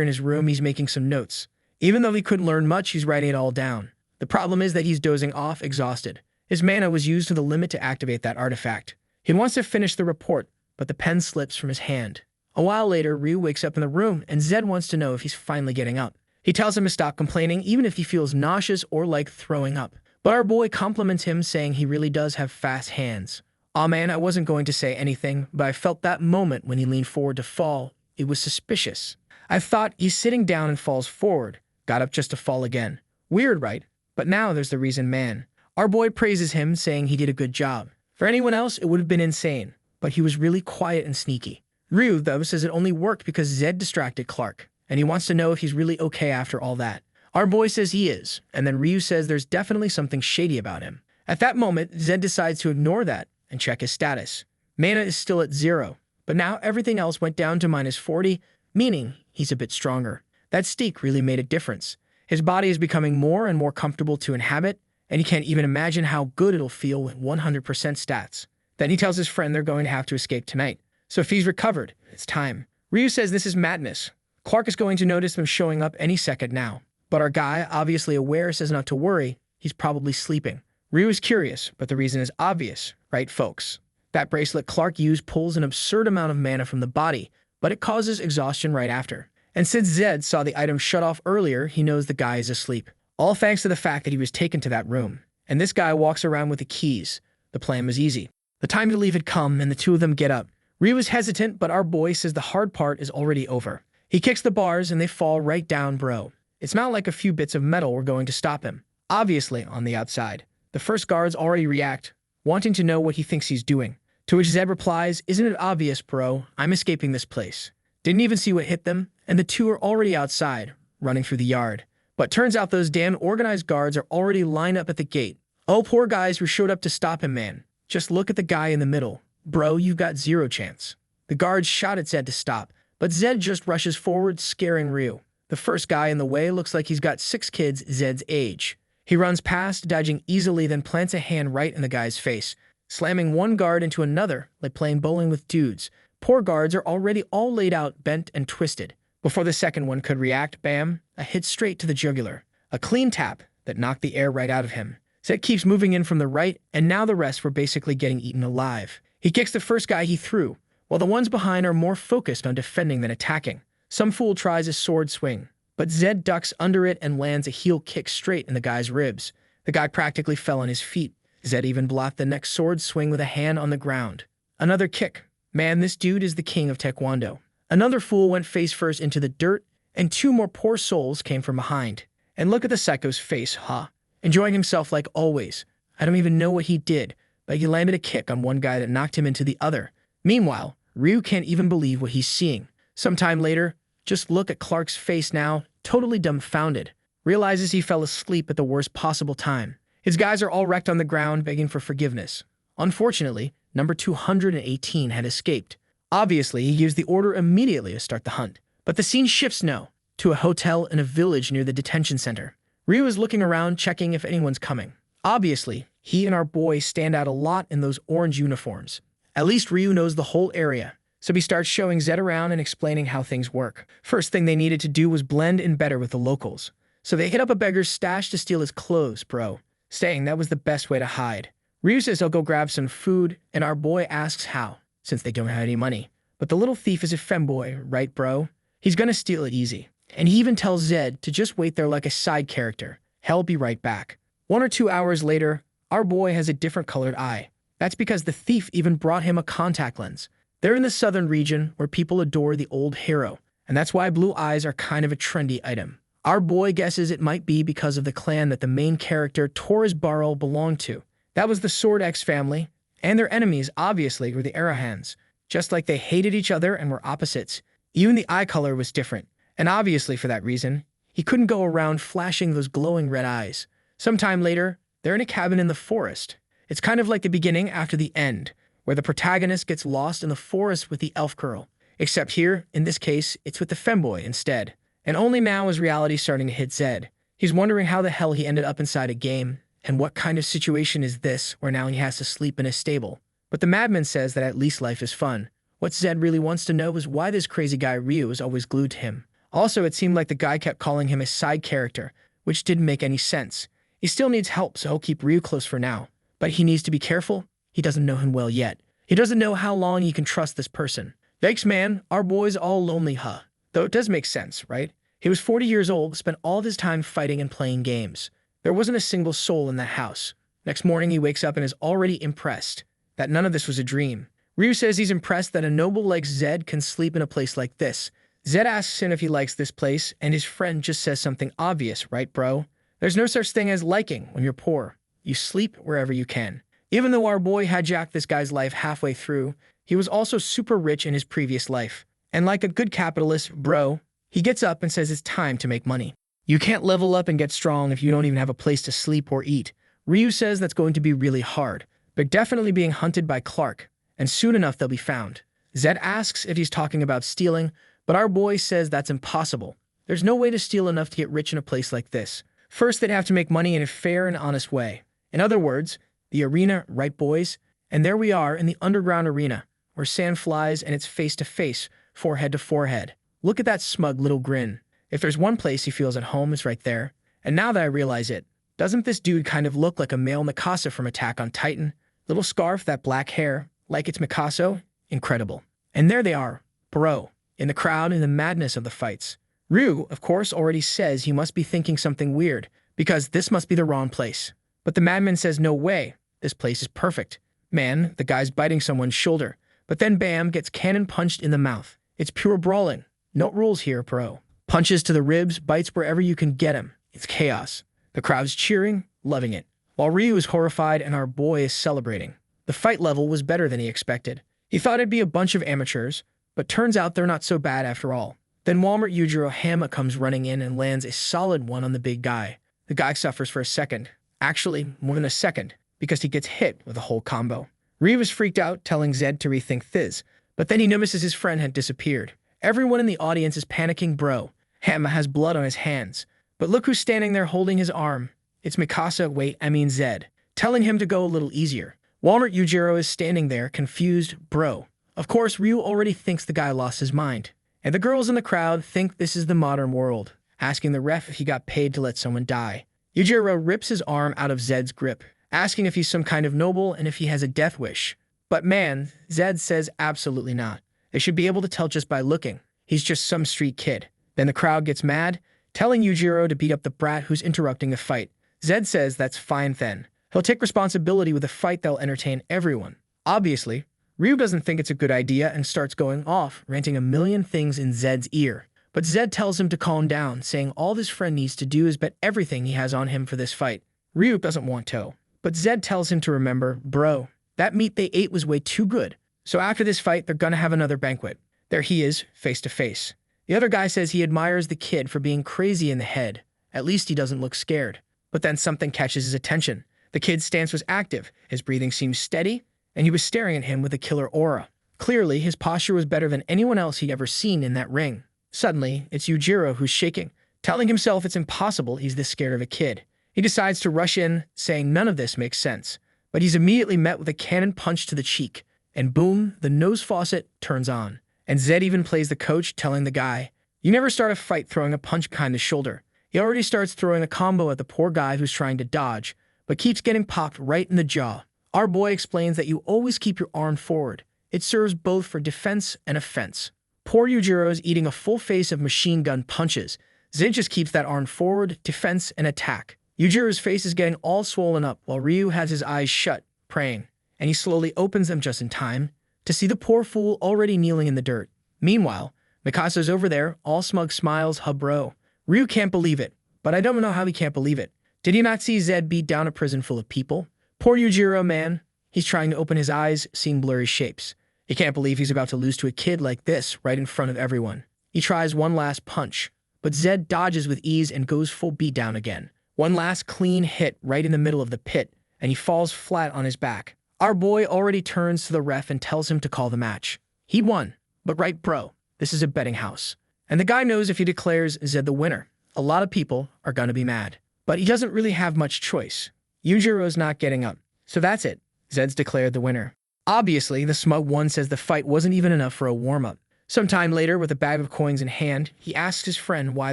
in his room, he's making some notes. Even though he couldn't learn much, he's writing it all down. The problem is that he's dozing off, exhausted. His mana was used to the limit to activate that artifact. He wants to finish the report, but the pen slips from his hand. A while later, Ryu wakes up in the room, and Zed wants to know if he's finally getting up. He tells him to stop complaining, even if he feels nauseous or like throwing up. But our boy compliments him, saying he really does have fast hands. Aw man, I wasn't going to say anything, but I felt that moment when he leaned forward to fall. It was suspicious. I thought he's sitting down and falls forward. Got up just to fall again. Weird, right? But now there's the reason, man. Our boy praises him, saying he did a good job. For anyone else, it would have been insane. But he was really quiet and sneaky. Ryu, though, says it only worked because Zed distracted Clark. And he wants to know if he's really okay after all that. Our boy says he is. And then Ryu says there's definitely something shady about him. At that moment, Zed decides to ignore that and check his status. Mana is still at 0. But now everything else went down to -40, meaning he's a bit stronger. That steak really made a difference. His body is becoming more and more comfortable to inhabit, and he can't even imagine how good it'll feel with 100% stats. Then he tells his friend they're going to have to escape tonight. So if he's recovered, it's time. Ryu says this is madness. Clark is going to notice them showing up any second now. But our guy, obviously aware, says not to worry. He's probably sleeping. Ryu is curious, but the reason is obvious, right, folks? That bracelet Clark used pulls an absurd amount of mana from the body, but it causes exhaustion right after. And since Zed saw the item shut off earlier, he knows the guy is asleep. All thanks to the fact that he was taken to that room. And this guy walks around with the keys. The plan was easy. The time to leave had come, and the two of them get up. Ryu is hesitant, but our boy says the hard part is already over. He kicks the bars, and they fall right down, bro. It's not like a few bits of metal were going to stop him. Obviously, on the outside. The first guards already react, wanting to know what he thinks he's doing. To which Zed replies, "Isn't it obvious, bro? I'm escaping this place." Didn't even see what hit them, and the two are already outside, running through the yard. But turns out those damn organized guards are already lined up at the gate. Oh, poor guys who showed up to stop him, man. Just look at the guy in the middle. Bro, you've got 0 chance. The guards shout at Zed to stop, but Zed just rushes forward, scaring Ryu. The first guy in the way looks like he's got 6 kids Zed's age. He runs past, dodging easily, then plants a hand right in the guy's face, slamming one guard into another like playing bowling with dudes. Poor guards are already all laid out, bent and twisted. Before the second one could react, bam, a hit straight to the jugular. A clean tap that knocked the air right out of him. Zed keeps moving in from the right, and now the rest were basically getting eaten alive. He kicks the first guy he threw, while the ones behind are more focused on defending than attacking. Some fool tries a sword swing, but Zed ducks under it and lands a heel kick straight in the guy's ribs. The guy practically fell on his feet. Zed even blocked the next sword swing with a hand on the ground. Another kick. Man, this dude is the king of Taekwondo. Another fool went face first into the dirt, and 2 more poor souls came from behind. And look at the psycho's face, huh? Enjoying himself like always. I don't even know what he did, but he landed a kick on one guy that knocked him into the other. Meanwhile, Ryu can't even believe what he's seeing. Sometime later, just look at Clark's face now, totally dumbfounded. Realizes he fell asleep at the worst possible time. His guys are all wrecked on the ground, begging for forgiveness. Unfortunately, number 218 had escaped. Obviously, he gives the order immediately to start the hunt. But the scene shifts now, to a hotel in a village near the detention center. Ryu is looking around, checking if anyone's coming. Obviously, he and our boy stand out a lot in those orange uniforms. At least Ryu knows the whole area, so he starts showing Zed around and explaining how things work. First thing they needed to do was blend in better with the locals. So they hit up a beggar's stash to steal his clothes, bro, saying that was the best way to hide. Ryu says he'll go grab some food, and our boy asks how, since they don't have any money. But the little thief is a femboy, right, bro? He's gonna steal it easy. And he even tells Zed to just wait there like a side character. He'll be right back. 1 or 2 hours later, our boy has a different colored eye. That's because the thief even brought him a contact lens. They're in the southern region where people adore the old hero, and that's why blue eyes are kind of a trendy item. Our boy guesses it might be because of the clan that the main character Torres Barrel belonged to. That was the Sword X family, and their enemies obviously were the Arrowhands. Just like they hated each other and were opposites, even the eye color was different. And obviously for that reason, he couldn't go around flashing those glowing red eyes. Sometime later, they're in a cabin in the forest. It's kind of like the beginning after the end, where the protagonist gets lost in the forest with the elf girl. Except here, in this case, it's with the femboy instead. And only now is reality starting to hit Zed. He's wondering how the hell he ended up inside a game, and what kind of situation is this where now he has to sleep in a stable. But the madman says that at least life is fun. What Zed really wants to know is why this crazy guy Ryu is always glued to him. Also, it seemed like the guy kept calling him a side character, which didn't make any sense. He still needs help, so he'll keep Ryu close for now. But he needs to be careful. He doesn't know him well yet. He doesn't know how long he can trust this person. Thanks, man. Our boy's all lonely, huh? Though it does make sense, right? He was 40 years old, spent all of his time fighting and playing games. There wasn't a single soul in that house. Next morning, he wakes up and is already impressed that none of this was a dream. Ryu says he's impressed that a noble like Zed can sleep in a place like this. Zed asks him if he likes this place, and his friend just says something obvious, right, bro? There's no such thing as liking when you're poor. You sleep wherever you can. Even though our boy had jacked this guy's life halfway through, he was also super rich in his previous life. And like a good capitalist, bro, he gets up and says it's time to make money. You can't level up and get strong if you don't even have a place to sleep or eat. Ryu says that's going to be really hard. They're definitely being hunted by Clark, and soon enough they'll be found. Zed asks if he's talking about stealing, but our boy says that's impossible. There's no way to steal enough to get rich in a place like this. First, they'd have to make money in a fair and honest way. In other words, the arena, right boys? And there we are in the underground arena, where sand flies and it's face-to-face, forehead to forehead. Look at that smug little grin. If there's one place he feels at home, it's right there. And now that I realize it, doesn't this dude kind of look like a male Mikasa from Attack on Titan? Little scarf, that black hair, like it's Mikasa? Incredible. And there they are, bro, in the crowd in the madness of the fights. Ryu, of course, already says he must be thinking something weird, because this must be the wrong place. But the madman says no way, this place is perfect. Man, the guy's biting someone's shoulder, but then bam, gets cannon punched in the mouth. It's pure brawling. No rules here, bro. Punches to the ribs, bites wherever you can get him. It's chaos. The crowd's cheering, loving it, while Ryu is horrified and our boy is celebrating. The fight level was better than he expected. He thought it'd be a bunch of amateurs, but turns out they're not so bad after all. Then Walmart Yujiro Hama comes running in and lands a solid one on the big guy. The guy suffers for a second. Actually, more than a second, because he gets hit with a whole combo. Ryu is freaked out, telling Zed to rethink Thiz, but then he notices his friend had disappeared. Everyone in the audience is panicking, bro. Hama has blood on his hands. But look who's standing there holding his arm. It's Mikasa, Zed, telling him to go a little easier. Walmart Yujiro is standing there, confused, bro. Of course, Ryu already thinks the guy lost his mind. And the girls in the crowd think this is the modern world, asking the ref if he got paid to let someone die. Yujiro rips his arm out of Zed's grip, asking if he's some kind of noble and if he has a death wish. But man, Zed says absolutely not. They should be able to tell just by looking. He's just some street kid. Then the crowd gets mad, telling Yujiro to beat up the brat who's interrupting the fight. Zed says that's fine then. He'll take responsibility with a fight that'll entertain everyone. Obviously, Ryu doesn't think it's a good idea and starts going off, ranting a million things in Zed's ear. But Zed tells him to calm down, saying all his friend needs to do is bet everything he has on him for this fight. Ryu doesn't want to. But Zed tells him to remember, bro, that meat they ate was way too good. So after this fight, they're gonna have another banquet. There he is, face to face. The other guy says he admires the kid for being crazy in the head. At least he doesn't look scared. But then something catches his attention. The kid's stance was active, his breathing seemed steady, and he was staring at him with a killer aura. Clearly, his posture was better than anyone else he'd ever seen in that ring. Suddenly, it's Yujiro who's shaking, telling himself it's impossible he's this scared of a kid. He decides to rush in, saying none of this makes sense. But he's immediately met with a cannon punch to the cheek, and boom, the nose faucet turns on. And Zed even plays the coach, telling the guy, "You never start a fight throwing a punch behind the shoulder." He already starts throwing a combo at the poor guy who's trying to dodge, but keeps getting popped right in the jaw. Our boy explains that you always keep your arm forward. It serves both for defense and offense. Poor Yujiro is eating a full face of machine gun punches. Zed just keeps that arm forward, defense, and attack. Yujiro's face is getting all swollen up while Ryu has his eyes shut, praying, and he slowly opens them just in time to see the poor fool already kneeling in the dirt. Meanwhile, Mikasa's over there, all smug smiles, "Huh bro." Ryu can't believe it, but I don't know how he can't believe it. Did he not see Zed beat down a prison full of people? Poor Yujiro, man. He's trying to open his eyes, seeing blurry shapes. He can't believe he's about to lose to a kid like this right in front of everyone. He tries one last punch, but Zed dodges with ease and goes full beatdown again. One last clean hit right in the middle of the pit, and he falls flat on his back. Our boy already turns to the ref and tells him to call the match. He won, but right bro, this is a betting house. And the guy knows if he declares Zed the winner, a lot of people are gonna be mad. But he doesn't really have much choice. Yujiro's not getting up. So that's it. Zed's declared the winner. Obviously, the smug one says the fight wasn't even enough for a warm-up. Sometime later, with a bag of coins in hand, he asks his friend why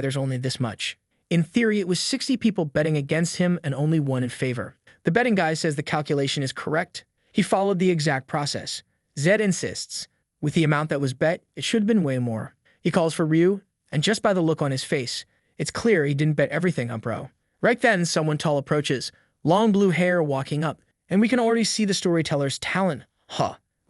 there's only this much. In theory, it was 60 people betting against him and only one in favor. The betting guy says the calculation is correct. He followed the exact process. Zed insists. With the amount that was bet, it should have been way more. He calls for Ryu, and just by the look on his face, it's clear he didn't bet everything on bro. Right then, someone tall approaches, long blue hair walking up, and we can already see the storyteller's talent.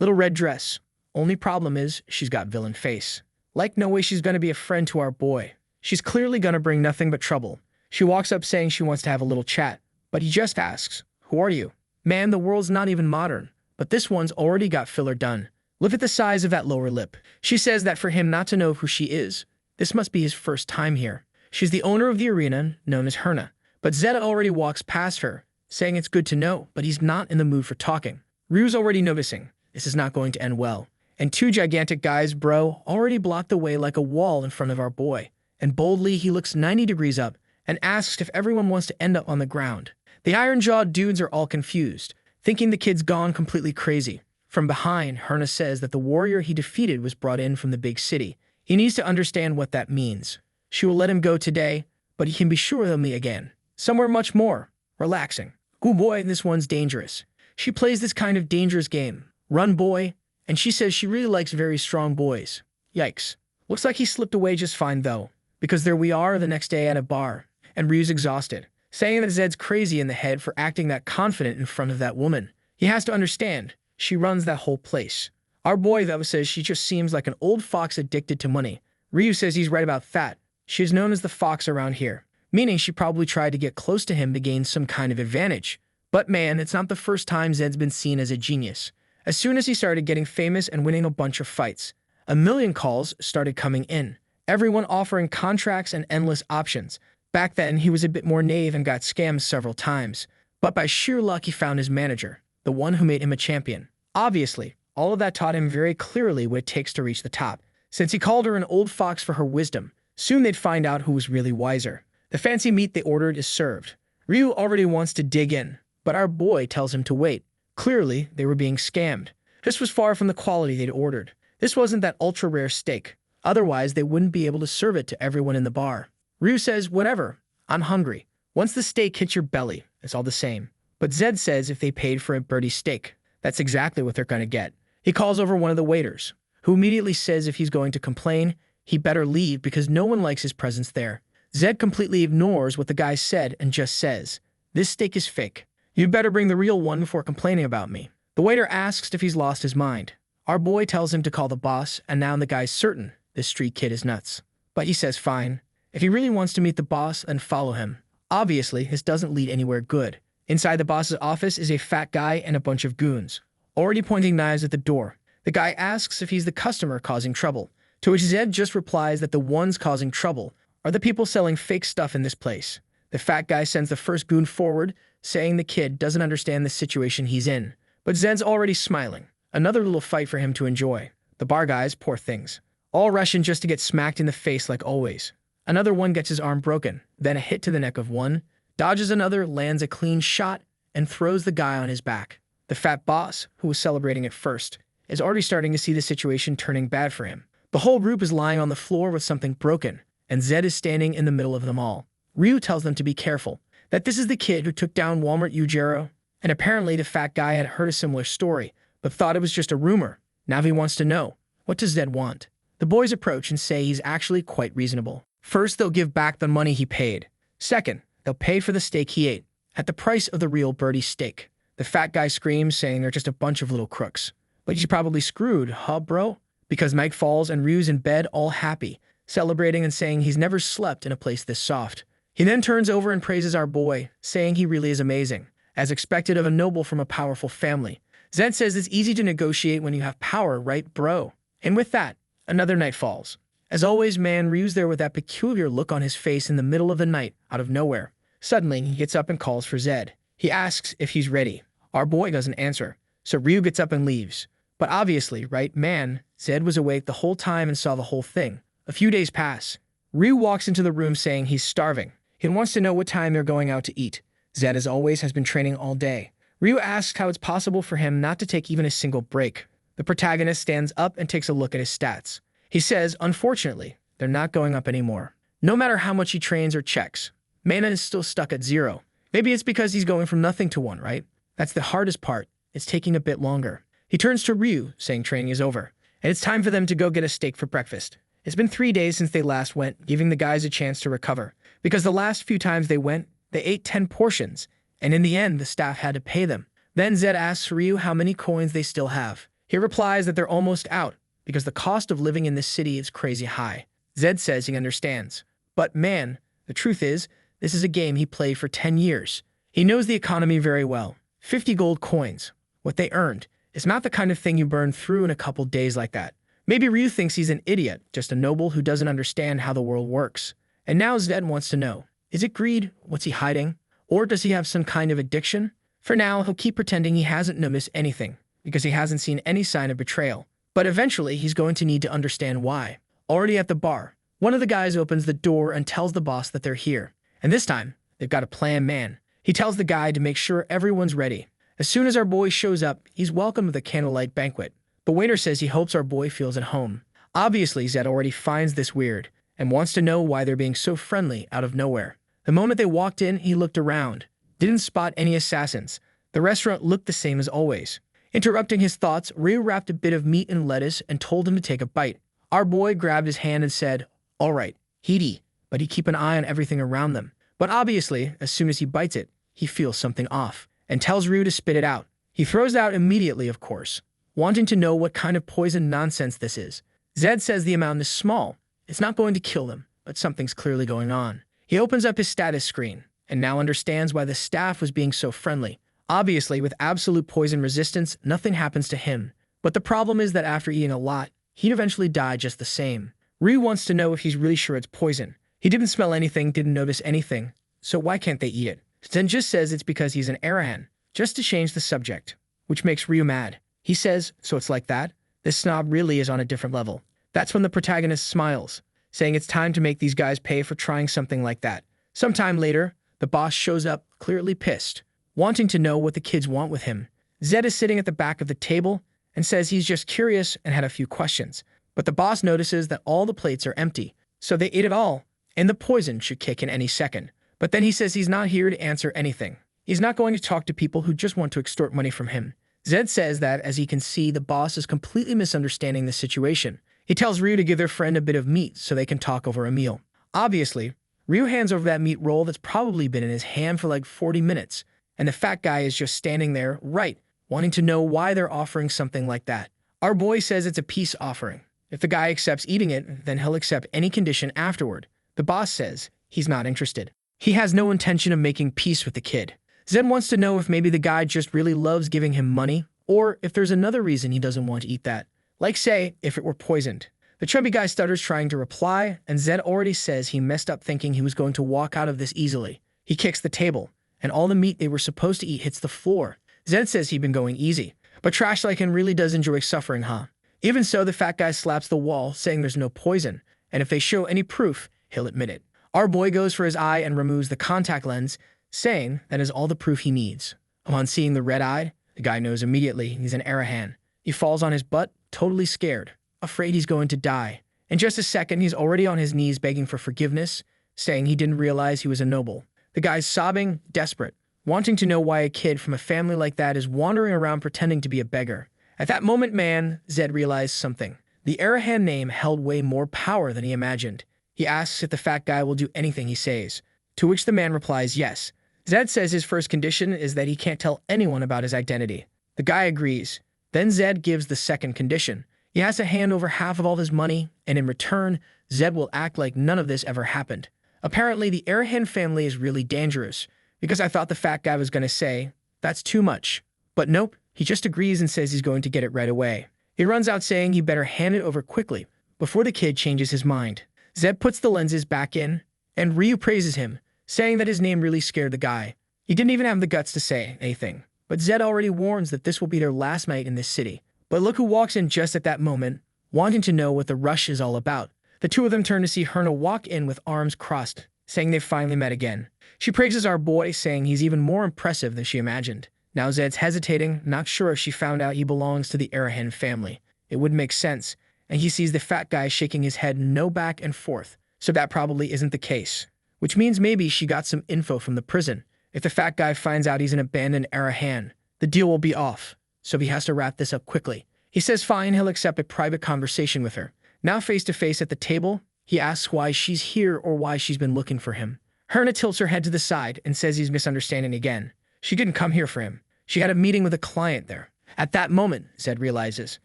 Little red dress. Only problem is, she's got villain face. Like no way she's gonna be a friend to our boy. She's clearly gonna bring nothing but trouble. She walks up saying she wants to have a little chat, but he just asks, "Who are you?" Man, the world's not even modern, but this one's already got filler done. Look at the size of that lower lip. She says that for him not to know who she is, this must be his first time here. She's the owner of the arena, known as Herna. But Zed already walks past her, saying it's good to know, but he's not in the mood for talking. Ryu's already noticing. This is not going to end well. And two gigantic guys, bro, already blocked the way like a wall in front of our boy. And boldly, he looks 90 degrees up and asks if everyone wants to end up on the ground. The iron-jawed dudes are all confused, thinking the kid's gone completely crazy. From behind, Herna says that the warrior he defeated was brought in from the big city. He needs to understand what that means. She will let him go today, but he can be sure they'll meet again. Somewhere much more relaxing. Ooh boy, this one's dangerous. She plays this kind of dangerous game. Run boy. And she says she really likes very strong boys. Yikes. Looks like he slipped away just fine though, because there we are the next day at a bar, and Ryu's exhausted, saying that Zed's crazy in the head for acting that confident in front of that woman. He has to understand, she runs that whole place. Our boy though says she just seems like an old fox addicted to money. Ryu says he's right about that. She is known as the fox around here, meaning she probably tried to get close to him to gain some kind of advantage. But man, it's not the first time Zed's been seen as a genius. As soon as he started getting famous and winning a bunch of fights, a million calls started coming in, everyone offering contracts and endless options. Back then, he was a bit more naive and got scammed several times. But by sheer luck, he found his manager, the one who made him a champion. Obviously, all of that taught him very clearly what it takes to reach the top. Since he called her an old fox for her wisdom, soon they'd find out who was really wiser. The fancy meat they ordered is served. Ryu already wants to dig in, but our boy tells him to wait. Clearly, they were being scammed. This was far from the quality they'd ordered. This wasn't that ultra-rare steak. Otherwise, they wouldn't be able to serve it to everyone in the bar. Ryu says, whatever, I'm hungry. Once the steak hits your belly, it's all the same. But Zed says if they paid for a birdie steak, that's exactly what they're gonna get. He calls over one of the waiters, who immediately says if he's going to complain, he better leave because no one likes his presence there. Zed completely ignores what the guy said and just says, this steak is fake. You'd better bring the real one before complaining about me. The waiter asks if he's lost his mind. Our boy tells him to call the boss, and now the guy's certain this street kid is nuts. But he says fine. If he really wants to meet the boss, then follow him. Obviously, this doesn't lead anywhere good. Inside the boss's office is a fat guy and a bunch of goons, already pointing knives at the door. The guy asks if he's the customer causing trouble, to which Zed just replies that the ones causing trouble are the people selling fake stuff in this place. The fat guy sends the first goon forward, saying the kid doesn't understand the situation he's in. But Zed's already smiling. Another little fight for him to enjoy. The bar guys, poor things, all rushing just to get smacked in the face like always. Another one gets his arm broken, then a hit to the neck of one, dodges another, lands a clean shot, and throws the guy on his back. The fat boss, who was celebrating at first, is already starting to see the situation turning bad for him. The whole group is lying on the floor with something broken, and Zed is standing in the middle of them all. Ryu tells them to be careful, that this is the kid who took down Walmart Yujiro, and apparently the fat guy had heard a similar story, but thought it was just a rumor. Now he wants to know, what does Zed want? The boys approach and say he's actually quite reasonable. First, they'll give back the money he paid. Second, they'll pay for the steak he ate, at the price of the real birdie steak. The fat guy screams, saying they're just a bunch of little crooks. But he's probably screwed, huh, bro? Because Mike falls and Ryu's in bed all happy, celebrating and saying he's never slept in a place this soft. He then turns over and praises our boy, saying he really is amazing, as expected of a noble from a powerful family. Zed says it's easy to negotiate when you have power, right, bro? And with that, another night falls. As always, man, Ryu's there with that peculiar look on his face in the middle of the night, out of nowhere. Suddenly, he gets up and calls for Zed. He asks if he's ready. Our boy doesn't answer, so Ryu gets up and leaves. But obviously, right, man, Zed was awake the whole time and saw the whole thing. A few days pass. Ryu walks into the room saying he's starving. He wants to know what time they're going out to eat. Zed, as always, has been training all day. Ryu asks how it's possible for him not to take even a single break. The protagonist stands up and takes a look at his stats. He says, unfortunately, they're not going up anymore. No matter how much he trains or checks, mana is still stuck at 0. Maybe it's because he's going from nothing to 1, right? That's the hardest part. It's taking a bit longer. He turns to Ryu, saying training is over, and it's time for them to go get a steak for breakfast. It's been 3 days since they last went, giving the guys a chance to recover. Because the last few times they went, they ate 10 portions, and in the end, the staff had to pay them. Then Zed asks Ryu how many coins they still have. He replies that they're almost out, because the cost of living in this city is crazy high. Zed says he understands. But man, the truth is, this is a game he played for 10 years. He knows the economy very well. 50 gold coins, what they earned, is not the kind of thing you burn through in a couple days like that. Maybe Ryu thinks he's an idiot, just a noble who doesn't understand how the world works. And now Zed wants to know, is it greed? What's he hiding? Or does he have some kind of addiction? For now, he'll keep pretending he hasn't noticed anything, because he hasn't seen any sign of betrayal. But eventually, he's going to need to understand why. Already at the bar, one of the guys opens the door and tells the boss that they're here. And this time, they've got a plan, man. He tells the guy to make sure everyone's ready. As soon as our boy shows up, he's welcomed with a candlelight banquet. The waiter says he hopes our boy feels at home. Obviously, Zed already finds this weird, and wants to know why they're being so friendly out of nowhere. The moment they walked in, he looked around. Didn't spot any assassins. The restaurant looked the same as always. Interrupting his thoughts, Ryu wrapped a bit of meat in lettuce and told him to take a bite. Our boy grabbed his hand and said, all right, he'd eat, but he'd keep an eye on everything around them. But obviously, as soon as he bites it, he feels something off, and tells Ryu to spit it out. He throws it out immediately, of course, wanting to know what kind of poison nonsense this is. Zed says the amount is small. It's not going to kill them, but something's clearly going on. He opens up his status screen, and now understands why the staff was being so friendly. Obviously, with absolute poison resistance, nothing happens to him. But the problem is that after eating a lot, he'd eventually die just the same. Ryu wants to know if he's really sure it's poison. He didn't smell anything, didn't notice anything, so why can't they eat it? Zen just says it's because he's an Arahan, just to change the subject, which makes Ryu mad. He says, so it's like that? This snob really is on a different level. That's when the protagonist smiles, saying it's time to make these guys pay for trying something like that. Sometime later, the boss shows up, clearly pissed, wanting to know what the kids want with him. Zed is sitting at the back of the table and says he's just curious and had a few questions. But the boss notices that all the plates are empty, so they ate it all, and the poison should kick in any second. But then he says he's not here to answer anything. He's not going to talk to people who just want to extort money from him. Zed says that, as he can see, the boss is completely misunderstanding the situation. He tells Ryu to give their friend a bit of meat so they can talk over a meal. Obviously, Ryu hands over that meat roll that's probably been in his hand for like 40 minutes, and the fat guy is just standing there, right, wanting to know why they're offering something like that. Our boy says it's a peace offering. If the guy accepts eating it, then he'll accept any condition afterward. The boss says he's not interested. He has no intention of making peace with the kid. Zed wants to know if maybe the guy just really loves giving him money, or if there's another reason he doesn't want to eat that. Like, say, if it were poisoned. The chubby guy stutters trying to reply, and Zed already says he messed up thinking he was going to walk out of this easily. He kicks the table, and all the meat they were supposed to eat hits the floor. Zed says he'd been going easy, but Trash Like Him really does enjoy suffering, huh? Even so, the fat guy slaps the wall, saying there's no poison, and if they show any proof, he'll admit it. Our boy goes for his eye and removes the contact lens, saying that is all the proof he needs. Upon seeing the red-eyed, the guy knows immediately he's an Arahan. He falls on his butt, totally scared, afraid he's going to die. In just a second, he's already on his knees begging for forgiveness, saying he didn't realize he was a noble. The guy's sobbing, desperate, wanting to know why a kid from a family like that is wandering around pretending to be a beggar. At that moment, Zed realized something. The Arahan name held way more power than he imagined. He asks if the fat guy will do anything he says, to which the man replies yes. Zed says his first condition is that he can't tell anyone about his identity. The guy agrees. Then Zed gives the second condition. He has to hand over half of all his money, and in return, Zed will act like none of this ever happened. Apparently, the Arahan family is really dangerous, because I thought the fat guy was going to say, that's too much. But nope, he just agrees and says he's going to get it right away. He runs out saying he better hand it over quickly, before the kid changes his mind. Zed puts the lenses back in, and Ryu praises him, saying that his name really scared the guy. He didn't even have the guts to say anything, but Zed already warns that this will be their last night in this city. But look who walks in just at that moment, wanting to know what the rush is all about. The two of them turn to see Herna walk in with arms crossed, saying they've finally met again. She praises our boy, saying he's even more impressive than she imagined. Now Zed's hesitating, not sure if she found out he belongs to the Arahan family. It would make sense, and he sees the fat guy shaking his head no back and forth, so that probably isn't the case. Which means maybe she got some info from the prison. If the fat guy finds out he's an abandoned Arahan, the deal will be off, so he has to wrap this up quickly. He says fine, he'll accept a private conversation with her. Now face to face at the table, he asks why she's here or why she's been looking for him. Herna tilts her head to the side and says he's misunderstanding again. She didn't come here for him. She had a meeting with a client there. At that moment, Zed realizes,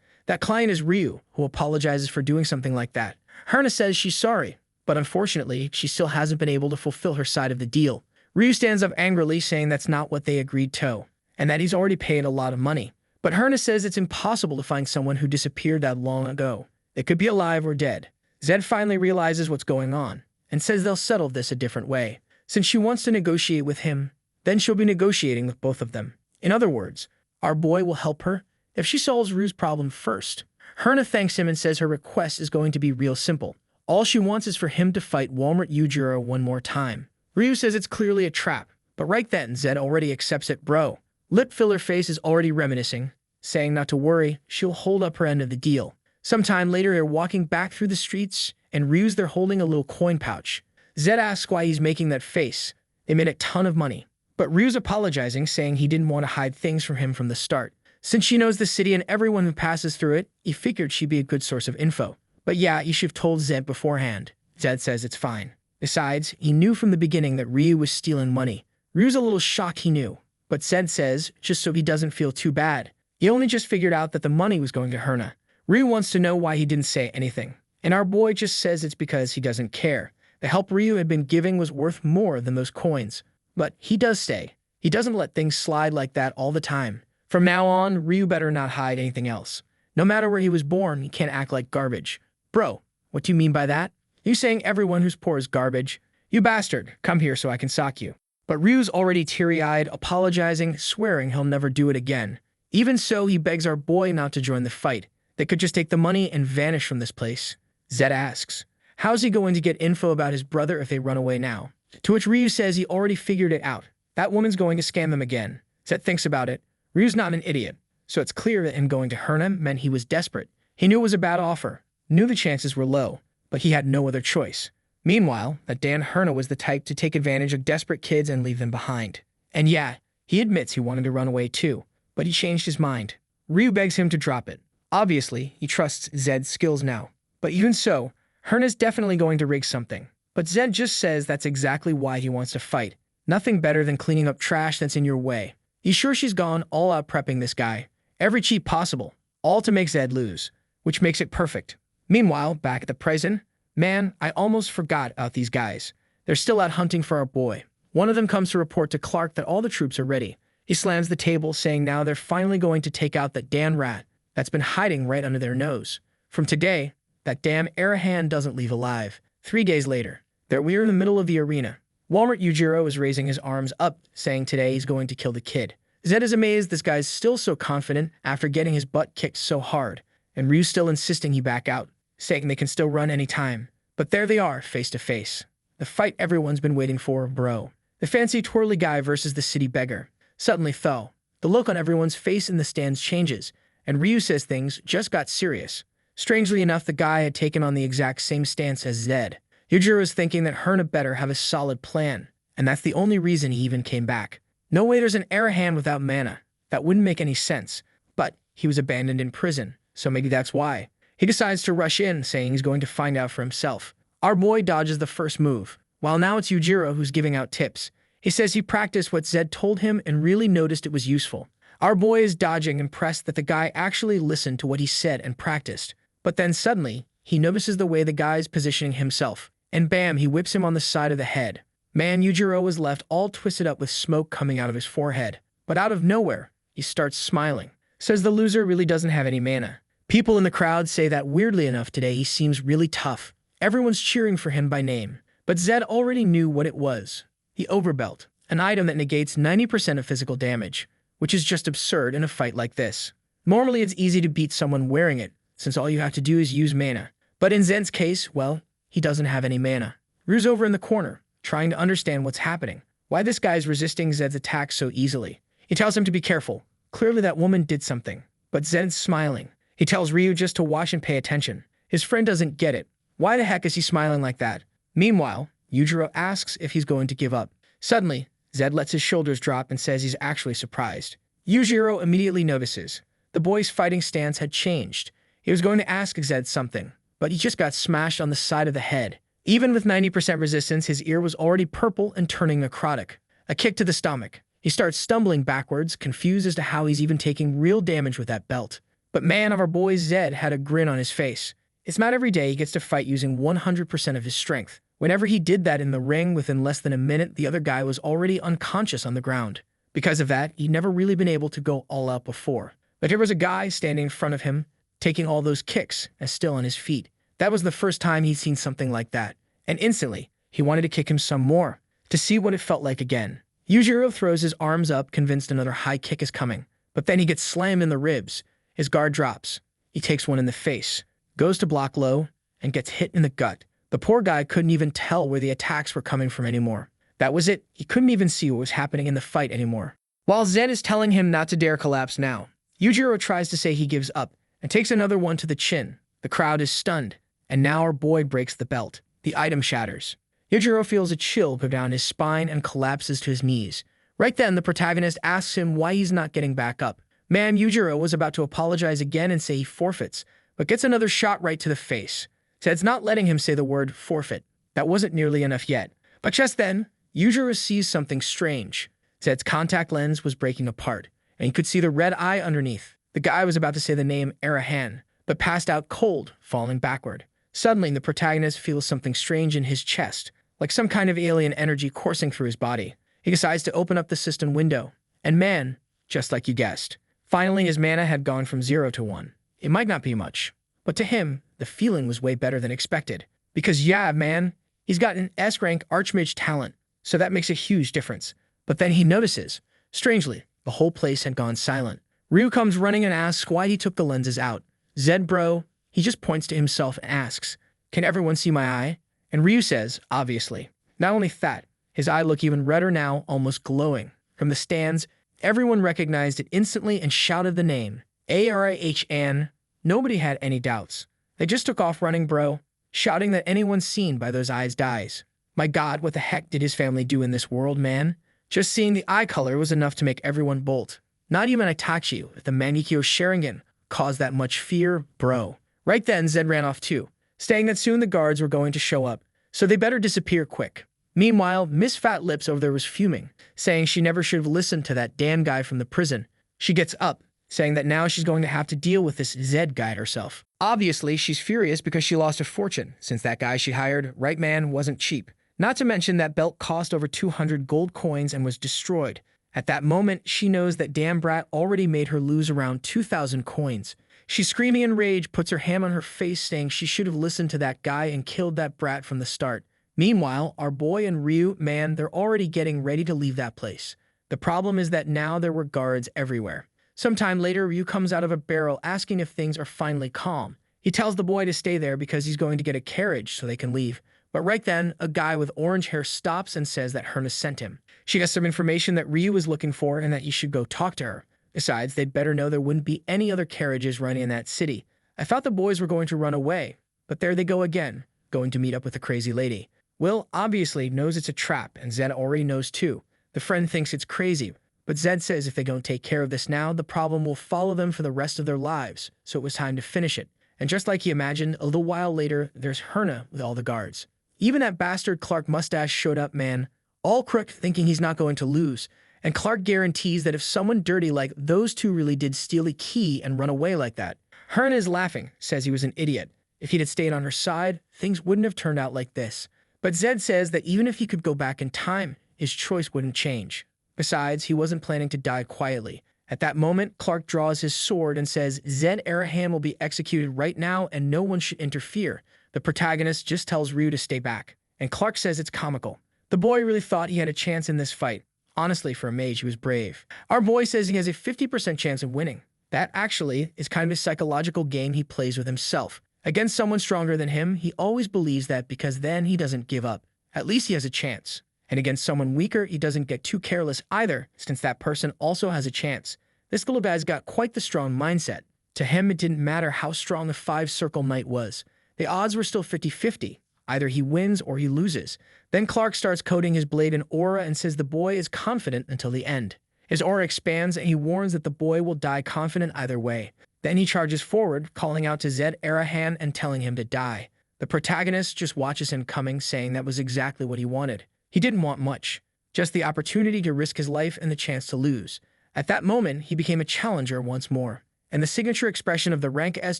that client is Ryu, who apologizes for doing something like that. Herna says she's sorry, but unfortunately, she still hasn't been able to fulfill her side of the deal. Ryu stands up angrily, saying that's not what they agreed to, and that he's already paid a lot of money. But Herna says it's impossible to find someone who disappeared that long ago. They could be alive or dead. Zed finally realizes what's going on, and says they'll settle this a different way. Since she wants to negotiate with him, then she'll be negotiating with both of them. In other words, our boy will help her if she solves Ryu's problem first. Herna thanks him and says her request is going to be real simple. All she wants is for him to fight Walmart Yujiro one more time. Ryu says it's clearly a trap, but right then Zed already accepts it, bro. Lip filler face is already reminiscing, saying not to worry, she'll hold up her end of the deal. Sometime later, they're walking back through the streets, and Ryu's there holding a little coin pouch. Zed asks why he's making that face. They made a ton of money. But Ryu's apologizing, saying he didn't want to hide things from him from the start. Since she knows the city and everyone who passes through it, he figured she'd be a good source of info. But yeah, you should have told Zed beforehand. Zed says it's fine. Besides, he knew from the beginning that Ryu was stealing money. Ryu's a little shocked he knew, but Zed says, just so he doesn't feel too bad. He only just figured out that the money was going to Herna. Ryu wants to know why he didn't say anything, and our boy just says it's because he doesn't care. The help Ryu had been giving was worth more than those coins. But he does stay. He doesn't let things slide like that all the time. From now on, Ryu better not hide anything else. No matter where he was born, he can't act like garbage. Bro, what do you mean by that? You saying everyone who's poor is garbage? You bastard, come here so I can sock you. But Ryu's already teary-eyed, apologizing, swearing he'll never do it again. Even so, he begs our boy not to join the fight. They could just take the money and vanish from this place. Zed asks, how's he going to get info about his brother if they run away now? To which Ryu says he already figured it out. That woman's going to scam them again. Zed thinks about it. Ryu's not an idiot, so it's clear that him going to Herna meant he was desperate. He knew it was a bad offer, knew the chances were low, but he had no other choice. Meanwhile, that Dan Herna was the type to take advantage of desperate kids and leave them behind. And yeah, he admits he wanted to run away too, but he changed his mind. Ryu begs him to drop it. Obviously, he trusts Zed's skills now. But even so, Herna's definitely going to rig something. But Zed just says that's exactly why he wants to fight. Nothing better than cleaning up trash that's in your way. He's sure she's gone all out prepping this guy. Every cheat possible, all to make Zed lose, which makes it perfect. Meanwhile, back at the prison, man, I almost forgot about these guys. They're still out hunting for our boy. One of them comes to report to Clark that all the troops are ready. He slams the table, saying now they're finally going to take out that Dan rat that's been hiding right under their nose. From today, that damn Arahan doesn't leave alive. 3 days later, we're in the middle of the arena. Walmart Yujiro is raising his arms up, saying today he's going to kill the kid. Zed is amazed this guy's still so confident after getting his butt kicked so hard, and Ryu's still insisting he back out, saying they can still run any time. But there they are, face to face. The fight everyone's been waiting for, bro. The fancy twirly guy versus the city beggar. Suddenly fell. The look on everyone's face in the stands changes, and Ryu says things just got serious. Strangely enough, the guy had taken on the exact same stance as Zed. Yujiro is thinking that Herna better have a solid plan, and that's the only reason he even came back. No way there's an Arahan without mana. That wouldn't make any sense. But he was abandoned in prison, so maybe that's why. He decides to rush in, saying he's going to find out for himself. Our boy dodges the first move, while now it's Yujiro who's giving out tips. He says he practiced what Zed told him and really noticed it was useful. Our boy is dodging, impressed that the guy actually listened to what he said and practiced. But then suddenly, he notices the way the guy's positioning himself, and bam, he whips him on the side of the head. Man, Yujiro was left all twisted up with smoke coming out of his forehead. But out of nowhere, he starts smiling. Says the loser really doesn't have any mana. People in the crowd say that weirdly enough today he seems really tough. Everyone's cheering for him by name. But Zed already knew what it was. The overbelt, an item that negates 90% of physical damage, which is just absurd in a fight like this. Normally it's easy to beat someone wearing it, since all you have to do is use mana. But in Zed's case, well, he doesn't have any mana. Ryu's over in the corner, trying to understand what's happening. Why this guy's resisting Zed's attack so easily. He tells him to be careful. Clearly that woman did something. But Zed's smiling. He tells Ryu just to watch and pay attention. His friend doesn't get it. Why the heck is he smiling like that? Meanwhile, Yujiro asks if he's going to give up. Suddenly, Zed lets his shoulders drop and says he's actually surprised. Yujiro immediately notices. The boy's fighting stance had changed. He was going to ask Zed something, but he just got smashed on the side of the head. Even with 90% resistance, his ear was already purple and turning necrotic. A kick to the stomach. He starts stumbling backwards, confused as to how he's even taking real damage with that belt. But man, our boy Zed had a grin on his face. It's not every day he gets to fight using 100% of his strength. Whenever he did that in the ring, within less than a minute, the other guy was already unconscious on the ground. Because of that, he'd never really been able to go all out before. But here was a guy standing in front of him, taking all those kicks, and still on his feet. That was the first time he'd seen something like that. And instantly, he wanted to kick him some more, to see what it felt like again. Yujiro throws his arms up, convinced another high kick is coming. But then he gets slammed in the ribs. His guard drops. He takes one in the face, goes to block low, and gets hit in the gut. The poor guy couldn't even tell where the attacks were coming from anymore. That was it. He couldn't even see what was happening in the fight anymore. While Zed is telling him not to dare collapse now, Yujiro tries to say he gives up and takes another one to the chin. The crowd is stunned, and now our boy breaks the belt. The item shatters. Yujiro feels a chill go down his spine and collapses to his knees. Right then, the protagonist asks him why he's not getting back up. Man, Yujiro was about to apologize again and say he forfeits, but gets another shot right to the face. Zed's not letting him say the word forfeit. That wasn't nearly enough yet. But just then, Yujiro sees something strange. Zed's contact lens was breaking apart, and he could see the red eye underneath. The guy was about to say the name Arahan, but passed out cold, falling backward. Suddenly, the protagonist feels something strange in his chest, like some kind of alien energy coursing through his body. He decides to open up the cistern window, and man, just like you guessed, finally his mana had gone from 0 to 1. It might not be much, but to him, the feeling was way better than expected. Because yeah, man, he's got an S-rank Archmage talent, so that makes a huge difference. But then he notices, strangely, the whole place had gone silent. Ryu comes running and asks why he took the lenses out. Zed bro, he just points to himself and asks, "Can everyone see my eye?" And Ryu says, obviously. Not only that, his eye looked even redder now, almost glowing. From the stands, everyone recognized it instantly and shouted the name, Arhan. Nobody had any doubts. They just took off running, bro, shouting that anyone seen by those eyes dies. My god, what the heck did his family do in this world, man? Just seeing the eye color was enough to make everyone bolt. Not even Itachi, if the Mangekyo Sharingan caused that much fear, bro. Right then, Zed ran off too, saying that soon the guards were going to show up, so they better disappear quick. Meanwhile, Miss Fat Lips over there was fuming, saying she never should have listened to that damn guy from the prison. She gets up, saying that now she's going to have to deal with this Zed guy herself. Obviously, she's furious because she lost a fortune, since that guy she hired, right man, wasn't cheap. Not to mention that belt cost over 200 gold coins and was destroyed. At that moment, she knows that damn brat already made her lose around 2,000 coins. She's screaming in rage, puts her hand on her face saying she should have listened to that guy and killed that brat from the start. Meanwhile, our boy and Ryu, man, they're already getting ready to leave that place. The problem is that now there were guards everywhere. Sometime later, Ryu comes out of a barrel asking if things are finally calm. He tells the boy to stay there because he's going to get a carriage so they can leave. But right then, a guy with orange hair stops and says that Herna sent him. She has some information that Ryu is looking for and that you should go talk to her. Besides, they'd better know there wouldn't be any other carriages running in that city. I thought the boys were going to run away, but there they go again, going to meet up with the crazy lady. Will obviously knows it's a trap, and Zed already knows too. The friend thinks it's crazy, but Zed says if they don't take care of this now, the problem will follow them for the rest of their lives, so it was time to finish it. And just like he imagined, a little while later, there's Herna with all the guards. Even that bastard Clark Mustache showed up, man, all crook, thinking he's not going to lose. And Clark guarantees that if someone dirty like those two really did steal a key and run away like that. Herna is laughing, says he was an idiot. If he'd stayed on her side, things wouldn't have turned out like this. But Zed says that even if he could go back in time, his choice wouldn't change. Besides, he wasn't planning to die quietly. At that moment, Clark draws his sword and says Zed Arahan will be executed right now and no one should interfere. The protagonist just tells Ryu to stay back, and Clark says it's comical. The boy really thought he had a chance in this fight. Honestly, for a mage, he was brave. Our boy says he has a 50% chance of winning. That actually is kind of a psychological game he plays with himself. Against someone stronger than him, he always believes that because then he doesn't give up. At least he has a chance. And against someone weaker, he doesn't get too careless either, since that person also has a chance. This little guy's got quite the strong mindset. To him, it didn't matter how strong the 5-circle knight was. The odds were still 50-50. Either he wins or he loses. Then Clark starts coating his blade in aura and says the boy is confident until the end. His aura expands and he warns that the boy will die confident either way. Then he charges forward, calling out to Zed Arahan and telling him to die. The protagonist just watches him coming, saying that was exactly what he wanted. He didn't want much, just the opportunity to risk his life and the chance to lose. At that moment, he became a challenger once more, and the signature expression of the rank S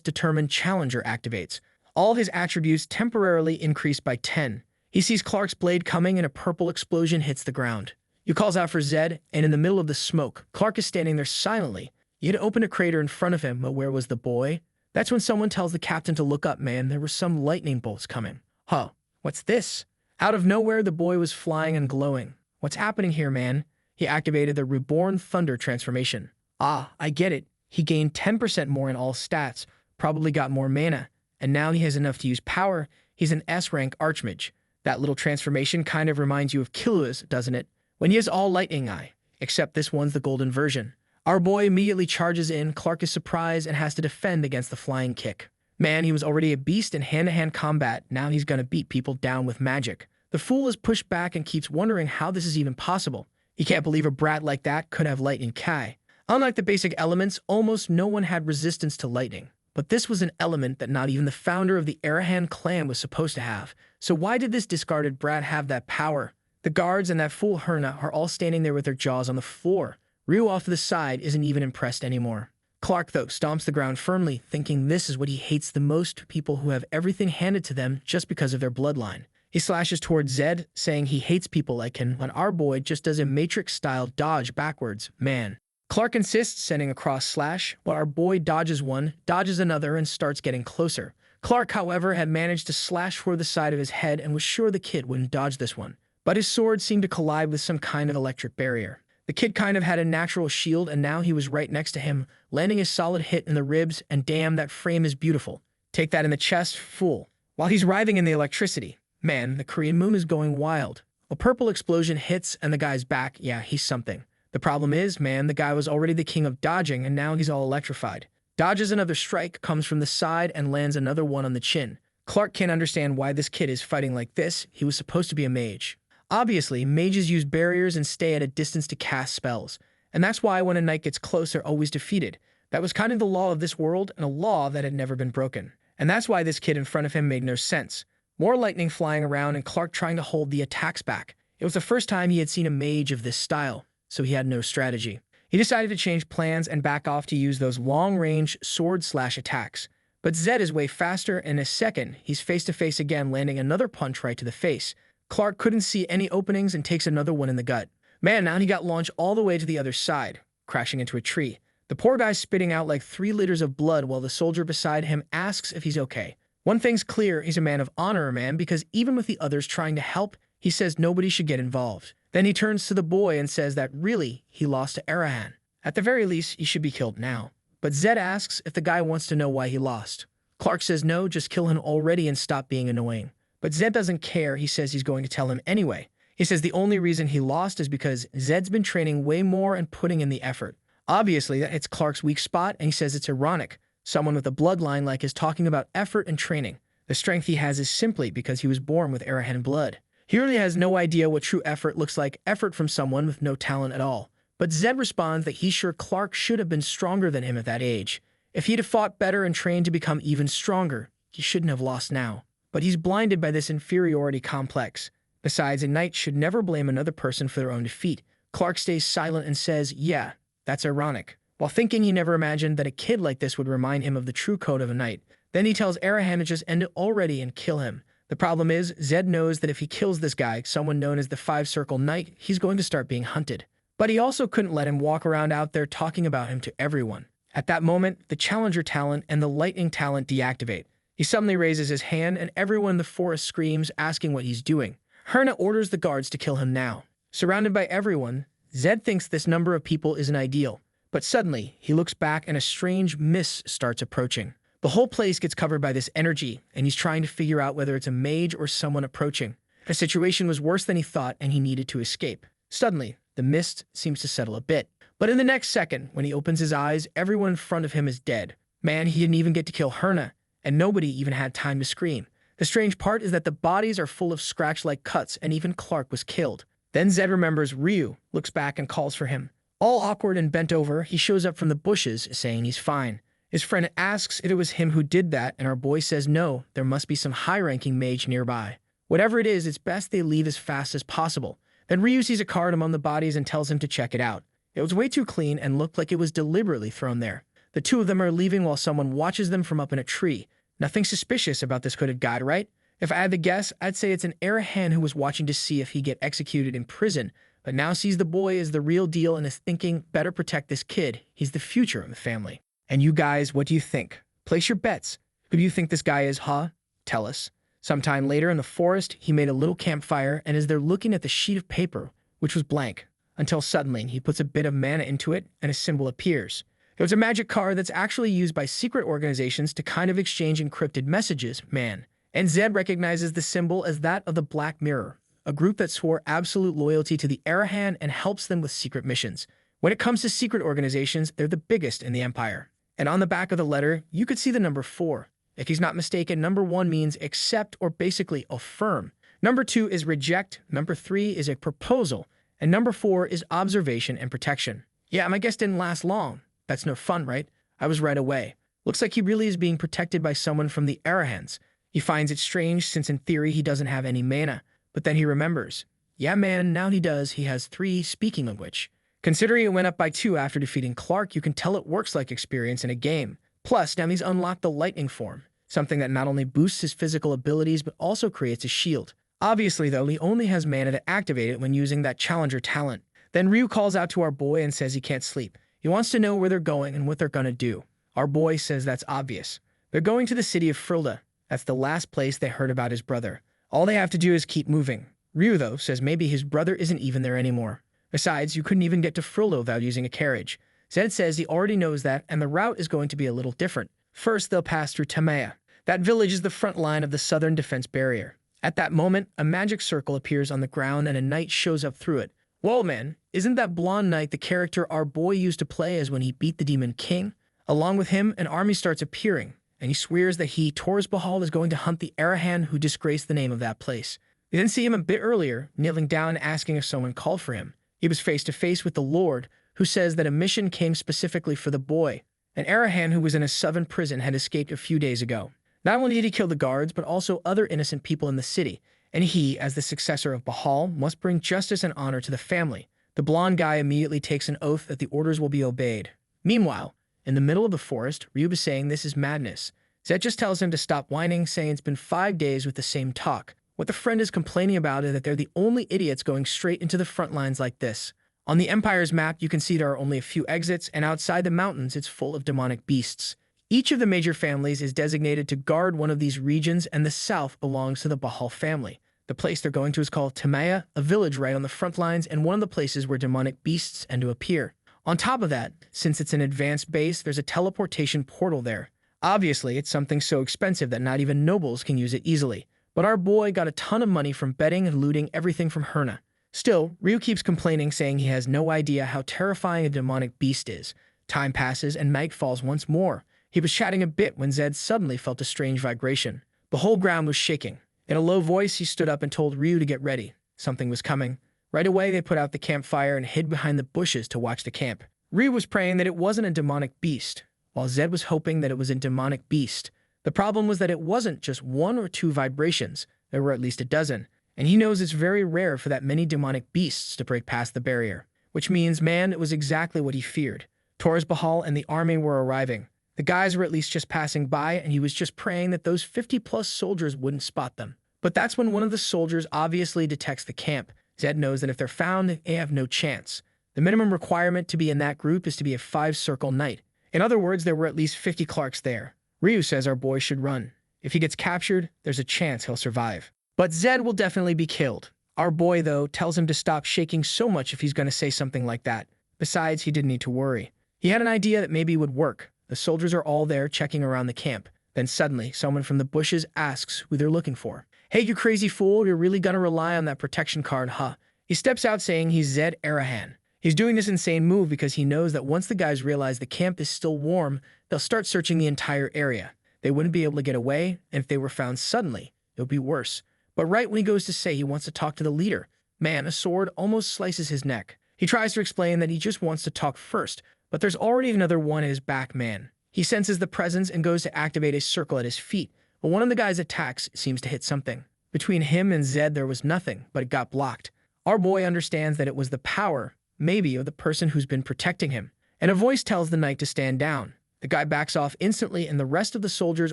determined challenger activates. All his attributes temporarily increase by 10. He sees Clark's blade coming and a purple explosion hits the ground. He calls out for Zed, and in the middle of the smoke, Clark is standing there silently. He had opened a crater in front of him, but where was the boy? That's when someone tells the captain to look up, man. There were some lightning bolts coming. Huh, what's this? Out of nowhere, the boy was flying and glowing. What's happening here, man? He activated the Reborn Thunder transformation. Ah, I get it. He gained 10% more in all stats, probably got more mana, and now he has enough to use power. He's an S-rank Archmage. That little transformation kind of reminds you of Killua's, doesn't it? When he has all Lightning Eye, except this one's the golden version. Our boy immediately charges in, Clark is surprised and has to defend against the flying kick. Man, he was already a beast in hand-to-hand combat, now he's gonna beat people down with magic. The fool is pushed back and keeps wondering how this is even possible. He can't believe a brat like that could have Lightning Kai. Unlike the basic elements, almost no one had resistance to lightning. But this was an element that not even the founder of the Arahan clan was supposed to have. So why did this discarded brat have that power? The guards and that fool Herna are all standing there with their jaws on the floor. Ryu off to the side isn't even impressed anymore. Clark, though, stomps the ground firmly, thinking this is what he hates the most, people who have everything handed to them just because of their bloodline. He slashes towards Zed, saying he hates people like him, when our boy just does a Matrix-style dodge backwards. Man. Clark insists, sending a cross slash, while our boy dodges one, dodges another, and starts getting closer. Clark, however, had managed to slash for the side of his head and was sure the kid wouldn't dodge this one. But his sword seemed to collide with some kind of electric barrier. The kid kind of had a natural shield, and now he was right next to him, landing a solid hit in the ribs, and damn, that frame is beautiful. Take that in the chest, fool. While he's writhing in the electricity. Man, the Korean moon is going wild. A purple explosion hits, and the guy's back. Yeah, he's something. The problem is, man, the guy was already the king of dodging, and now he's all electrified. Dodges another strike, comes from the side, and lands another one on the chin. Clark can't understand why this kid is fighting like this. He was supposed to be a mage. Obviously, mages use barriers and stay at a distance to cast spells. And that's why when a knight gets close, they're always defeated. That was kind of the law of this world, and a law that had never been broken. And that's why this kid in front of him made no sense. More lightning flying around and Clark trying to hold the attacks back. It was the first time he had seen a mage of this style, so he had no strategy. He decided to change plans and back off to use those long-range sword-slash attacks. But Zed is way faster, and in a second, he's face-to-face again, landing another punch right to the face. Clark couldn't see any openings and takes another one in the gut. Man, now he got launched all the way to the other side, crashing into a tree. The poor guy's spitting out like 3 liters of blood while the soldier beside him asks if he's okay. One thing's clear, he's a man of honor, man, because even with the others trying to help, he says nobody should get involved. Then he turns to the boy and says that really, he lost to Arahan. At the very least, he should be killed now. But Zed asks if the guy wants to know why he lost. Clark says no, just kill him already and stop being annoying. But Zed doesn't care, he says he's going to tell him anyway. He says the only reason he lost is because Zed's been training way more and putting in the effort. Obviously, that hits Clark's weak spot, and he says it's ironic. Someone with a bloodline like his talking about effort and training. The strength he has is simply because he was born with Arahan blood. He really has no idea what true effort looks like, effort from someone with no talent at all. But Zed responds that he's sure Clark should have been stronger than him at that age. If he'd have fought better and trained to become even stronger, he shouldn't have lost now. But he's blinded by this inferiority complex. Besides, a knight should never blame another person for their own defeat. Clark stays silent and says, yeah, that's ironic, while thinking he never imagined that a kid like this would remind him of the true code of a knight. Then he tells Arahan to just end it already and kill him. The problem is, Zed knows that if he kills this guy, someone known as the Five-Circle Knight, he's going to start being hunted. But he also couldn't let him walk around out there talking about him to everyone. At that moment, the Challenger talent and the Lightning talent deactivate. He suddenly raises his hand and everyone in the forest screams, asking what he's doing. Herna orders the guards to kill him now. Surrounded by everyone, Zed thinks this number of people isn't ideal. But suddenly, he looks back and a strange mist starts approaching. The whole place gets covered by this energy, and he's trying to figure out whether it's a mage or someone approaching. The situation was worse than he thought, and he needed to escape. Suddenly, the mist seems to settle a bit. But in the next second, when he opens his eyes, everyone in front of him is dead. Man, he didn't even get to kill Herna, and nobody even had time to scream. The strange part is that the bodies are full of scratch-like cuts, and even Clark was killed. Then Zed remembers Ryu, looks back and calls for him. All awkward and bent over, he shows up from the bushes, saying he's fine. His friend asks if it was him who did that, and our boy says no, there must be some high-ranking mage nearby. Whatever it is, it's best they leave as fast as possible. Then Ryu sees a card among the bodies and tells him to check it out. It was way too clean and looked like it was deliberately thrown there. The two of them are leaving while someone watches them from up in a tree. Nothing suspicious about this hooded guy, right? If I had to guess, I'd say it's an Arahan who was watching to see if he'd get executed in prison, but now sees the boy as the real deal and is thinking, better protect this kid. He's the future of the family. And you guys, what do you think? Place your bets. Who do you think this guy is, huh? Tell us. Sometime later in the forest, he made a little campfire and is there looking at the sheet of paper, which was blank, until suddenly he puts a bit of mana into it and a symbol appears. It was a magic card that's actually used by secret organizations to kind of exchange encrypted messages, man. And Zed recognizes the symbol as that of the Black Mirror, a group that swore absolute loyalty to the Arahan and helps them with secret missions. When it comes to secret organizations, they're the biggest in the Empire. And on the back of the letter, you could see the number 4. If he's not mistaken, number 1 means accept or basically affirm. Number 2 is reject, number 3 is a proposal, and number 4 is observation and protection. Yeah, my guess didn't last long. That's no fun, right? I was right away. Looks like he really is being protected by someone from the Arahans. He finds it strange since in theory he doesn't have any mana, but then he remembers. Yeah man, now he does, he has 3, speaking of which. Considering it went up by 2 after defeating Clark, you can tell it works like experience in a game. Plus, now he's unlocked the lightning form, something that not only boosts his physical abilities but also creates a shield. Obviously though, he only has mana to activate it when using that Challenger talent. Then Ryu calls out to our boy and says he can't sleep. He wants to know where they're going and what they're gonna do. Our boy says that's obvious. They're going to the city of Frilda. That's the last place they heard about his brother. All they have to do is keep moving. Ryu though says maybe his brother isn't even there anymore. Besides, you couldn't even get to Frilda without using a carriage. Zed says he already knows that, and the route is going to be a little different. First, they'll pass through Tamea. That village is the front line of the southern defense barrier. At that moment, a magic circle appears on the ground and a knight shows up through it. Whoa, man, isn't that blonde knight the character our boy used to play as when he beat the Demon King? Along with him, an army starts appearing, and he swears that he, Torres Bahal, is going to hunt the Arahan who disgraced the name of that place. We then see him a bit earlier, kneeling down asking if someone called for him. He was face to face with the Lord, who says that a mission came specifically for the boy. An Arahan who was in a southern prison had escaped a few days ago. Not only did he kill the guards, but also other innocent people in the city, and he, as the successor of Bahal, must bring justice and honor to the family. The blonde guy immediately takes an oath that the orders will be obeyed. Meanwhile, in the middle of the forest, Ryub is saying this is madness. Zed just tells him to stop whining, saying it's been 5 days with the same talk. What the friend is complaining about is that they're the only idiots going straight into the front lines like this. On the Empire's map, you can see there are only a few exits, and outside the mountains, it's full of demonic beasts. Each of the major families is designated to guard one of these regions, and the south belongs to the Bahal family. The place they're going to is called Tamaya, a village right on the front lines and one of the places where demonic beasts end to appear. On top of that, since it's an advanced base, there's a teleportation portal there. Obviously, it's something so expensive that not even nobles can use it easily. But our boy got a ton of money from betting and looting everything from Herna. Still, Ryu keeps complaining, saying he has no idea how terrifying a demonic beast is. Time passes and Mage falls once more. He was chatting a bit when Zed suddenly felt a strange vibration. The whole ground was shaking. In a low voice, he stood up and told Ryu to get ready. Something was coming. Right away, they put out the campfire and hid behind the bushes to watch the camp. Ryu was praying that it wasn't a demonic beast, while Zed was hoping that it was a demonic beast. The problem was that it wasn't just one or two vibrations. There were at least a dozen. And he knows it's very rare for that many demonic beasts to break past the barrier. Which means, man, it was exactly what he feared. Torres Bahal and the army were arriving. The guys were at least just passing by, and he was just praying that those 50-plus soldiers wouldn't spot them. But that's when one of the soldiers obviously detects the camp. Zed knows that if they're found, they have no chance. The minimum requirement to be in that group is to be a 5-circle knight. In other words, there were at least 50 Clarks there. Ryu says our boy should run. If he gets captured, there's a chance he'll survive. But Zed will definitely be killed. Our boy, though, tells him to stop shaking so much if he's going to say something like that. Besides, he didn't need to worry. He had an idea that maybe would work. The soldiers are all there checking around the camp. Then suddenly, someone from the bushes asks who they're looking for. Hey, you crazy fool, you're really gonna rely on that protection card, huh? He steps out saying he's Zed Arahan. He's doing this insane move because he knows that once the guys realize the camp is still warm, they'll start searching the entire area. They wouldn't be able to get away, and if they were found suddenly, it would be worse. But right when he goes to say he wants to talk to the leader, man, a sword almost slices his neck. He tries to explain that he just wants to talk first, but there's already another one at his back, man. He senses the presence and goes to activate a circle at his feet, but one of the guys' attacks seems to hit something. Between him and Zed there was nothing, but it got blocked. Our boy understands that it was the power, maybe, of the person who's been protecting him, and a voice tells the knight to stand down. The guy backs off instantly, and the rest of the soldiers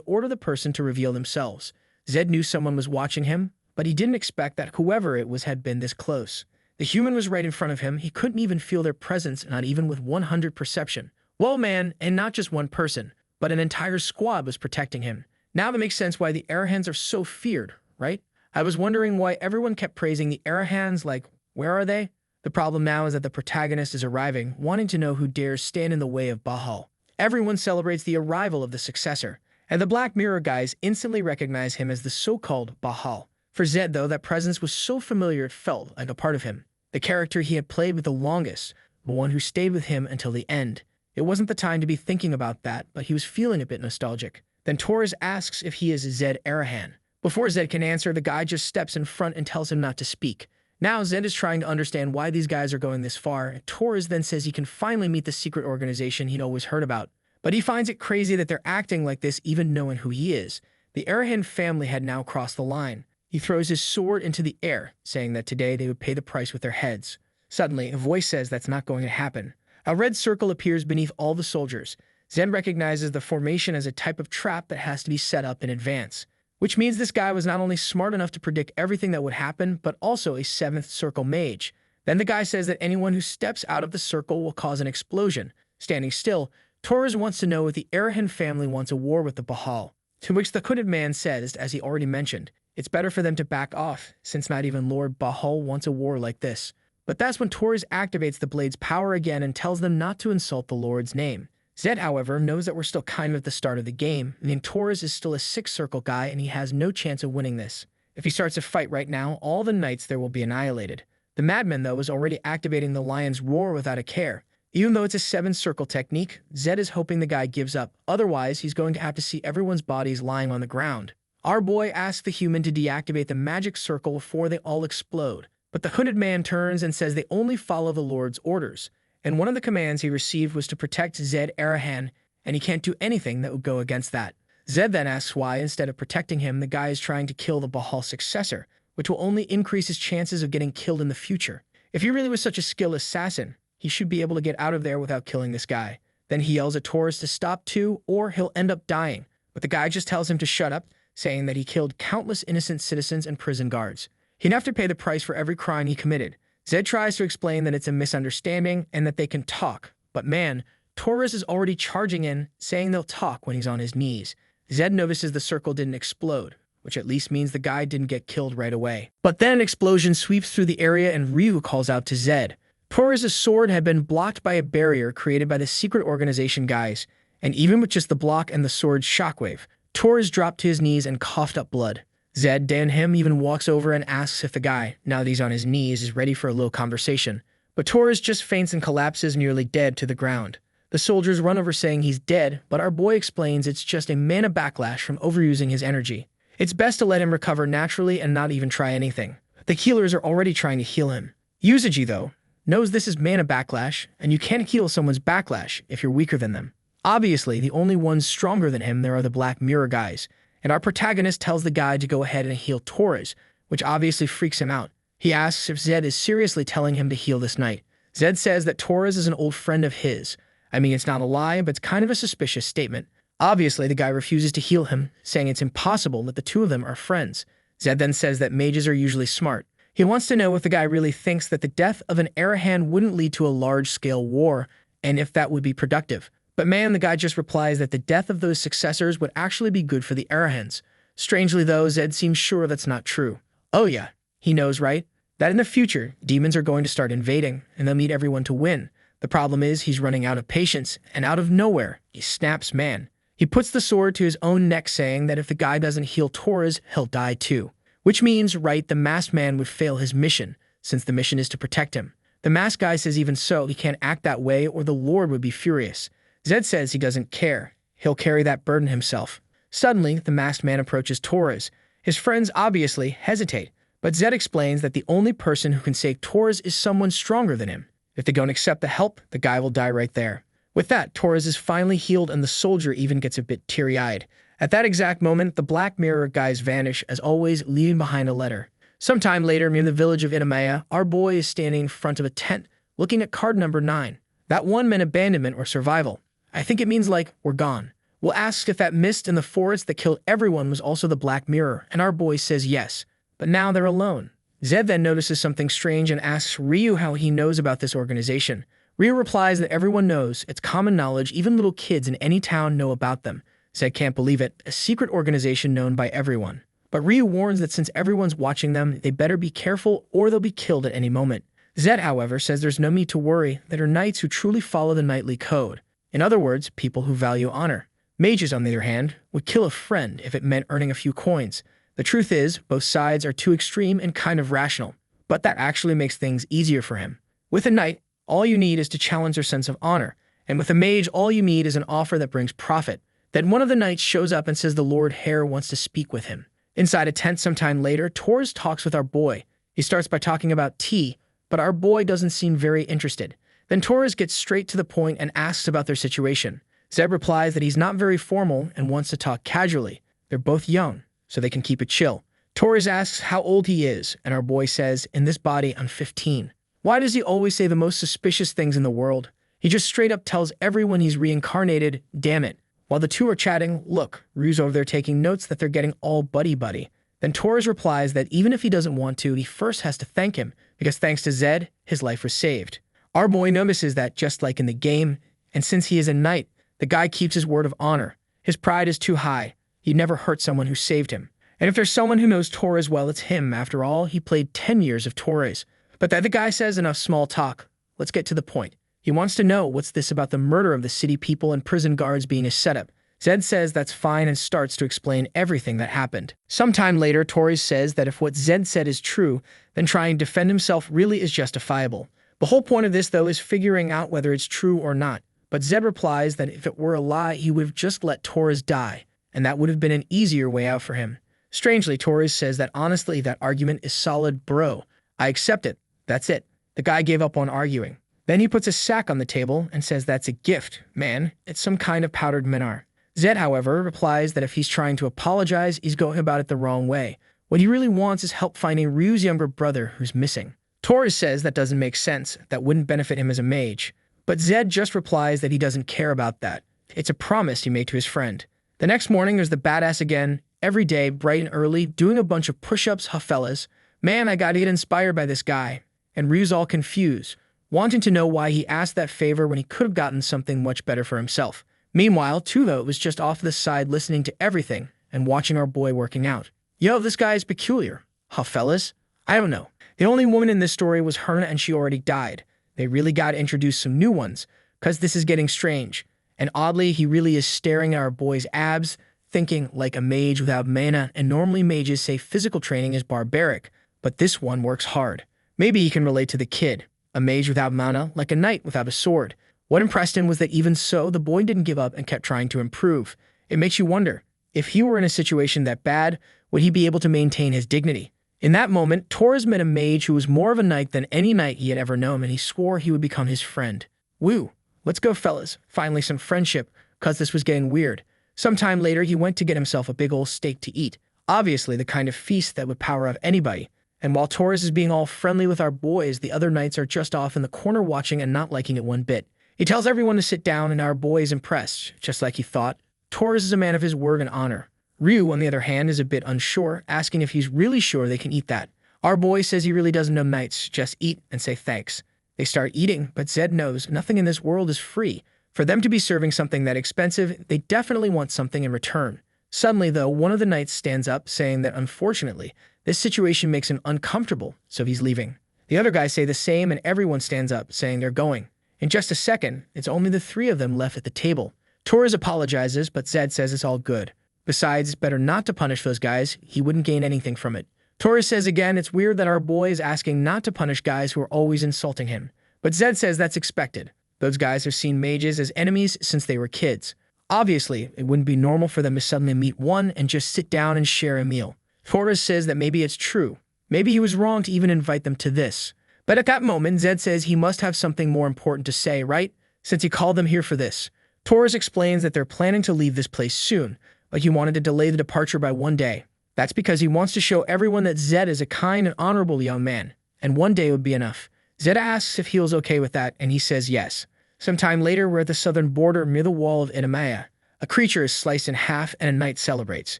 order the person to reveal themselves. Zed knew someone was watching him, but he didn't expect that whoever it was had been this close. The human was right in front of him. He couldn't even feel their presence, not even with 100 perception. Well, man, and not just one person, but an entire squad was protecting him. Now that makes sense why the Arahans are so feared, right? I was wondering why everyone kept praising the Arahans, like, where are they? The problem now is that the protagonist is arriving, wanting to know who dares stand in the way of Bahal. Everyone celebrates the arrival of the successor, and the Black Mirror guys instantly recognize him as the so-called Bahal. For Zed, though, that presence was so familiar it felt like a part of him. The character he had played with the longest, the one who stayed with him until the end. It wasn't the time to be thinking about that, but he was feeling a bit nostalgic. Then Torres asks if he is Zed Arahan. Before Zed can answer, the guy just steps in front and tells him not to speak. Now Zed is trying to understand why these guys are going this far, and Torres then says he can finally meet the secret organization he'd always heard about. But he finds it crazy that they're acting like this even knowing who he is. The Arahan family had now crossed the line. He throws his sword into the air, saying that today they would pay the price with their heads. Suddenly, a voice says that's not going to happen. A red circle appears beneath all the soldiers. Zed recognizes the formation as a type of trap that has to be set up in advance. Which means this guy was not only smart enough to predict everything that would happen, but also a 7th circle mage. Then the guy says that anyone who steps out of the circle will cause an explosion. Standing still, Torres wants to know if the Arahan family wants a war with the Bahal. To which the hooded man says, as he already mentioned, it's better for them to back off, since not even Lord Bahal wants a war like this. But that's when Torres activates the blade's power again and tells them not to insult the Lord's name. Zed, however, knows that we're still kind of at the start of the game, meaning Torres is still a 6th-circle guy and he has no chance of winning this. If he starts a fight right now, all the knights there will be annihilated. The madman, though, is already activating the lion's roar without a care. Even though it's a 7-circle technique, Zed is hoping the guy gives up, otherwise he's going to have to see everyone's bodies lying on the ground. Our boy asks the human to deactivate the magic circle before they all explode, but the hooded man turns and says they only follow the Lord's orders, and one of the commands he received was to protect Zed Arahan, and he can't do anything that would go against that. Zed then asks why, instead of protecting him, the guy is trying to kill the Bahal successor, which will only increase his chances of getting killed in the future. If he really was such a skilled assassin, he should be able to get out of there without killing this guy. Then he yells at Torres to stop too, or he'll end up dying, but the guy just tells him to shut up, saying that he killed countless innocent citizens and prison guards. He'd have to pay the price for every crime he committed. Zed tries to explain that it's a misunderstanding and that they can talk, but man, Torres is already charging in, saying they'll talk when he's on his knees. Zed notices the circle didn't explode, which at least means the guy didn't get killed right away. But then an explosion sweeps through the area and Ryu calls out to Zed. Torres' sword had been blocked by a barrier created by the secret organization guys, and even with just the block and the sword's shockwave, Torres dropped to his knees and coughed up blood. Zed, Dan him, even walks over and asks if the guy, now that he's on his knees, is ready for a little conversation. But Torres just faints and collapses nearly dead to the ground. The soldiers run over saying he's dead, but our boy explains it's just a mana backlash from overusing his energy. It's best to let him recover naturally and not even try anything. The healers are already trying to heal him. Usagi, though, knows this is mana backlash, and you can't heal someone's backlash if you're weaker than them. Obviously, the only ones stronger than him there are the Black Mirror guys, and our protagonist tells the guy to go ahead and heal Torres, which obviously freaks him out. He asks if Zed is seriously telling him to heal this night. Zed says that Torres is an old friend of his. I mean, it's not a lie, but it's kind of a suspicious statement. Obviously, the guy refuses to heal him, saying it's impossible that the two of them are friends. Zed then says that mages are usually smart. He wants to know if the guy really thinks that the death of an Arahan wouldn't lead to a large-scale war, and if that would be productive. But man, the guy just replies that the death of those successors would actually be good for the Arahans. Strangely though, Zed seems sure that's not true. Oh yeah, he knows, right? That in the future, demons are going to start invading, and they'll need everyone to win. The problem is he's running out of patience, and out of nowhere, he snaps man. He puts the sword to his own neck, saying that if the guy doesn't heal Torres, he'll die too. Which means, right, the masked man would fail his mission, since the mission is to protect him. The masked guy says even so, he can't act that way or the Lord would be furious. Zed says he doesn't care. He'll carry that burden himself. Suddenly, the masked man approaches Torres. His friends obviously hesitate, but Zed explains that the only person who can save Torres is someone stronger than him. If they don't accept the help, the guy will die right there. With that, Torres is finally healed and the soldier even gets a bit teary-eyed. At that exact moment, the Black Mirror guys vanish, as always, leaving behind a letter. Sometime later, near the village of Itamaya, our boy is standing in front of a tent, looking at card number 9. That one meant abandonment or survival. I think it means like, we're gone. We'll ask if that mist in the forest that killed everyone was also the Black Mirror, and our boy says yes. But now they're alone. Zed then notices something strange and asks Ryu how he knows about this organization. Ryu replies that everyone knows, it's common knowledge, even little kids in any town know about them. Zed can't believe it, a secret organization known by everyone. But Ryu warns that since everyone's watching them, they better be careful or they'll be killed at any moment. Zed, however, says there's no need to worry, that are knights who truly follow the knightly code. In other words, people who value honor. Mages, on the other hand, would kill a friend if it meant earning a few coins. The truth is, both sides are too extreme and kind of rational, but that actually makes things easier for him. With a knight, all you need is to challenge their sense of honor, and with a mage, all you need is an offer that brings profit. Then one of the knights shows up and says the Lord Hare wants to speak with him. Inside a tent sometime later, Torres talks with our boy. He starts by talking about tea, but our boy doesn't seem very interested. Then Torres gets straight to the point and asks about their situation. Zed replies that he's not very formal and wants to talk casually. They're both young, so they can keep it chill. Torres asks how old he is, and our boy says, in this body, I'm 15. Why does he always say the most suspicious things in the world? He just straight up tells everyone he's reincarnated, damn it. While the two are chatting, look, Ryu's over there taking notes that they're getting all buddy-buddy. Then Torres replies that even if he doesn't want to, he first has to thank him, because thanks to Zed, his life was saved. Our boy notices that just like in the game, and since he is a knight, the guy keeps his word of honor. His pride is too high. He'd never hurt someone who saved him. And if there's someone who knows Torres well, it's him. After all, he played 10 years of Torres. But that the guy says enough small talk. Let's get to the point. He wants to know what's this about the murder of the city people and prison guards being a setup. Zed says that's fine and starts to explain everything that happened. Sometime later, Torres says that if what Zed said is true, then trying to defend himself really is justifiable. The whole point of this, though, is figuring out whether it's true or not. But Zed replies that if it were a lie, he would have just let Torres die, and that would have been an easier way out for him. Strangely, Torres says that honestly, that argument is solid, bro. I accept it. That's it. The guy gave up on arguing. Then he puts a sack on the table and says that's a gift. Man, it's some kind of powdered minar. Zed, however, replies that if he's trying to apologize, he's going about it the wrong way. What he really wants is help finding Ryu's younger brother who's missing. Torres says that doesn't make sense. That wouldn't benefit him as a mage. But Zed just replies that he doesn't care about that. It's a promise he made to his friend. The next morning, there's the badass again, every day, bright and early, doing a bunch of push-ups, huffellas. Man, I gotta get inspired by this guy. And Ryu's all confused. wanting to know why he asked that favor when he could have gotten something much better for himself. Meanwhile, Tuvo was just off to the side listening to everything and watching our boy working out. Yo, this guy is peculiar. Huh, fellas? I don't know. The only woman in this story was Herna and she already died. They really got to introduce some new ones, cause this is getting strange. And oddly, he really is staring at our boy's abs, thinking like a mage without mana, and normally mages say physical training is barbaric, but this one works hard. Maybe he can relate to the kid, a mage without mana, like a knight without a sword. What impressed him was that even so, the boy didn't give up and kept trying to improve. It makes you wonder, if he were in a situation that bad, would he be able to maintain his dignity? In that moment, Torres met a mage who was more of a knight than any knight he had ever known, and he swore he would become his friend. Woo! Let's go, fellas. Finally some friendship, cause this was getting weird. Sometime later, he went to get himself a big ol' steak to eat. Obviously, the kind of feast that would power up anybody. And while Torres is being all friendly with our boys, the other knights are just off in the corner watching and not liking it one bit. He tells everyone to sit down, and our boy is impressed, just like he thought. Torres is a man of his word and honor. Ryu, on the other hand, is a bit unsure, asking if he's really sure they can eat that. Our boy says he really doesn't know knights, just eat and say thanks. They start eating, but Zed knows nothing in this world is free. For them to be serving something that expensive, they definitely want something in return. Suddenly, though, one of the knights stands up, saying that unfortunately, this situation makes him uncomfortable, so he's leaving. The other guys say the same, and everyone stands up, saying they're going. In just a second, it's only the three of them left at the table. Torres apologizes, but Zed says it's all good. Besides, it's better not to punish those guys. He wouldn't gain anything from it. Torres says again it's weird that our boy is asking not to punish guys who are always insulting him. But Zed says that's expected. Those guys have seen mages as enemies since they were kids. Obviously, it wouldn't be normal for them to suddenly meet one and just sit down and share a meal. Torres says that maybe it's true. Maybe he was wrong to even invite them to this. But at that moment, Zed says he must have something more important to say, right? Since he called them here for this. Torres explains that they're planning to leave this place soon, but he wanted to delay the departure by one day. That's because he wants to show everyone that Zed is a kind and honorable young man, and one day would be enough. Zed asks if he was okay with that, and he says yes. Sometime later, we're at the southern border near the wall of Inamaya. A creature is sliced in half, and a knight celebrates.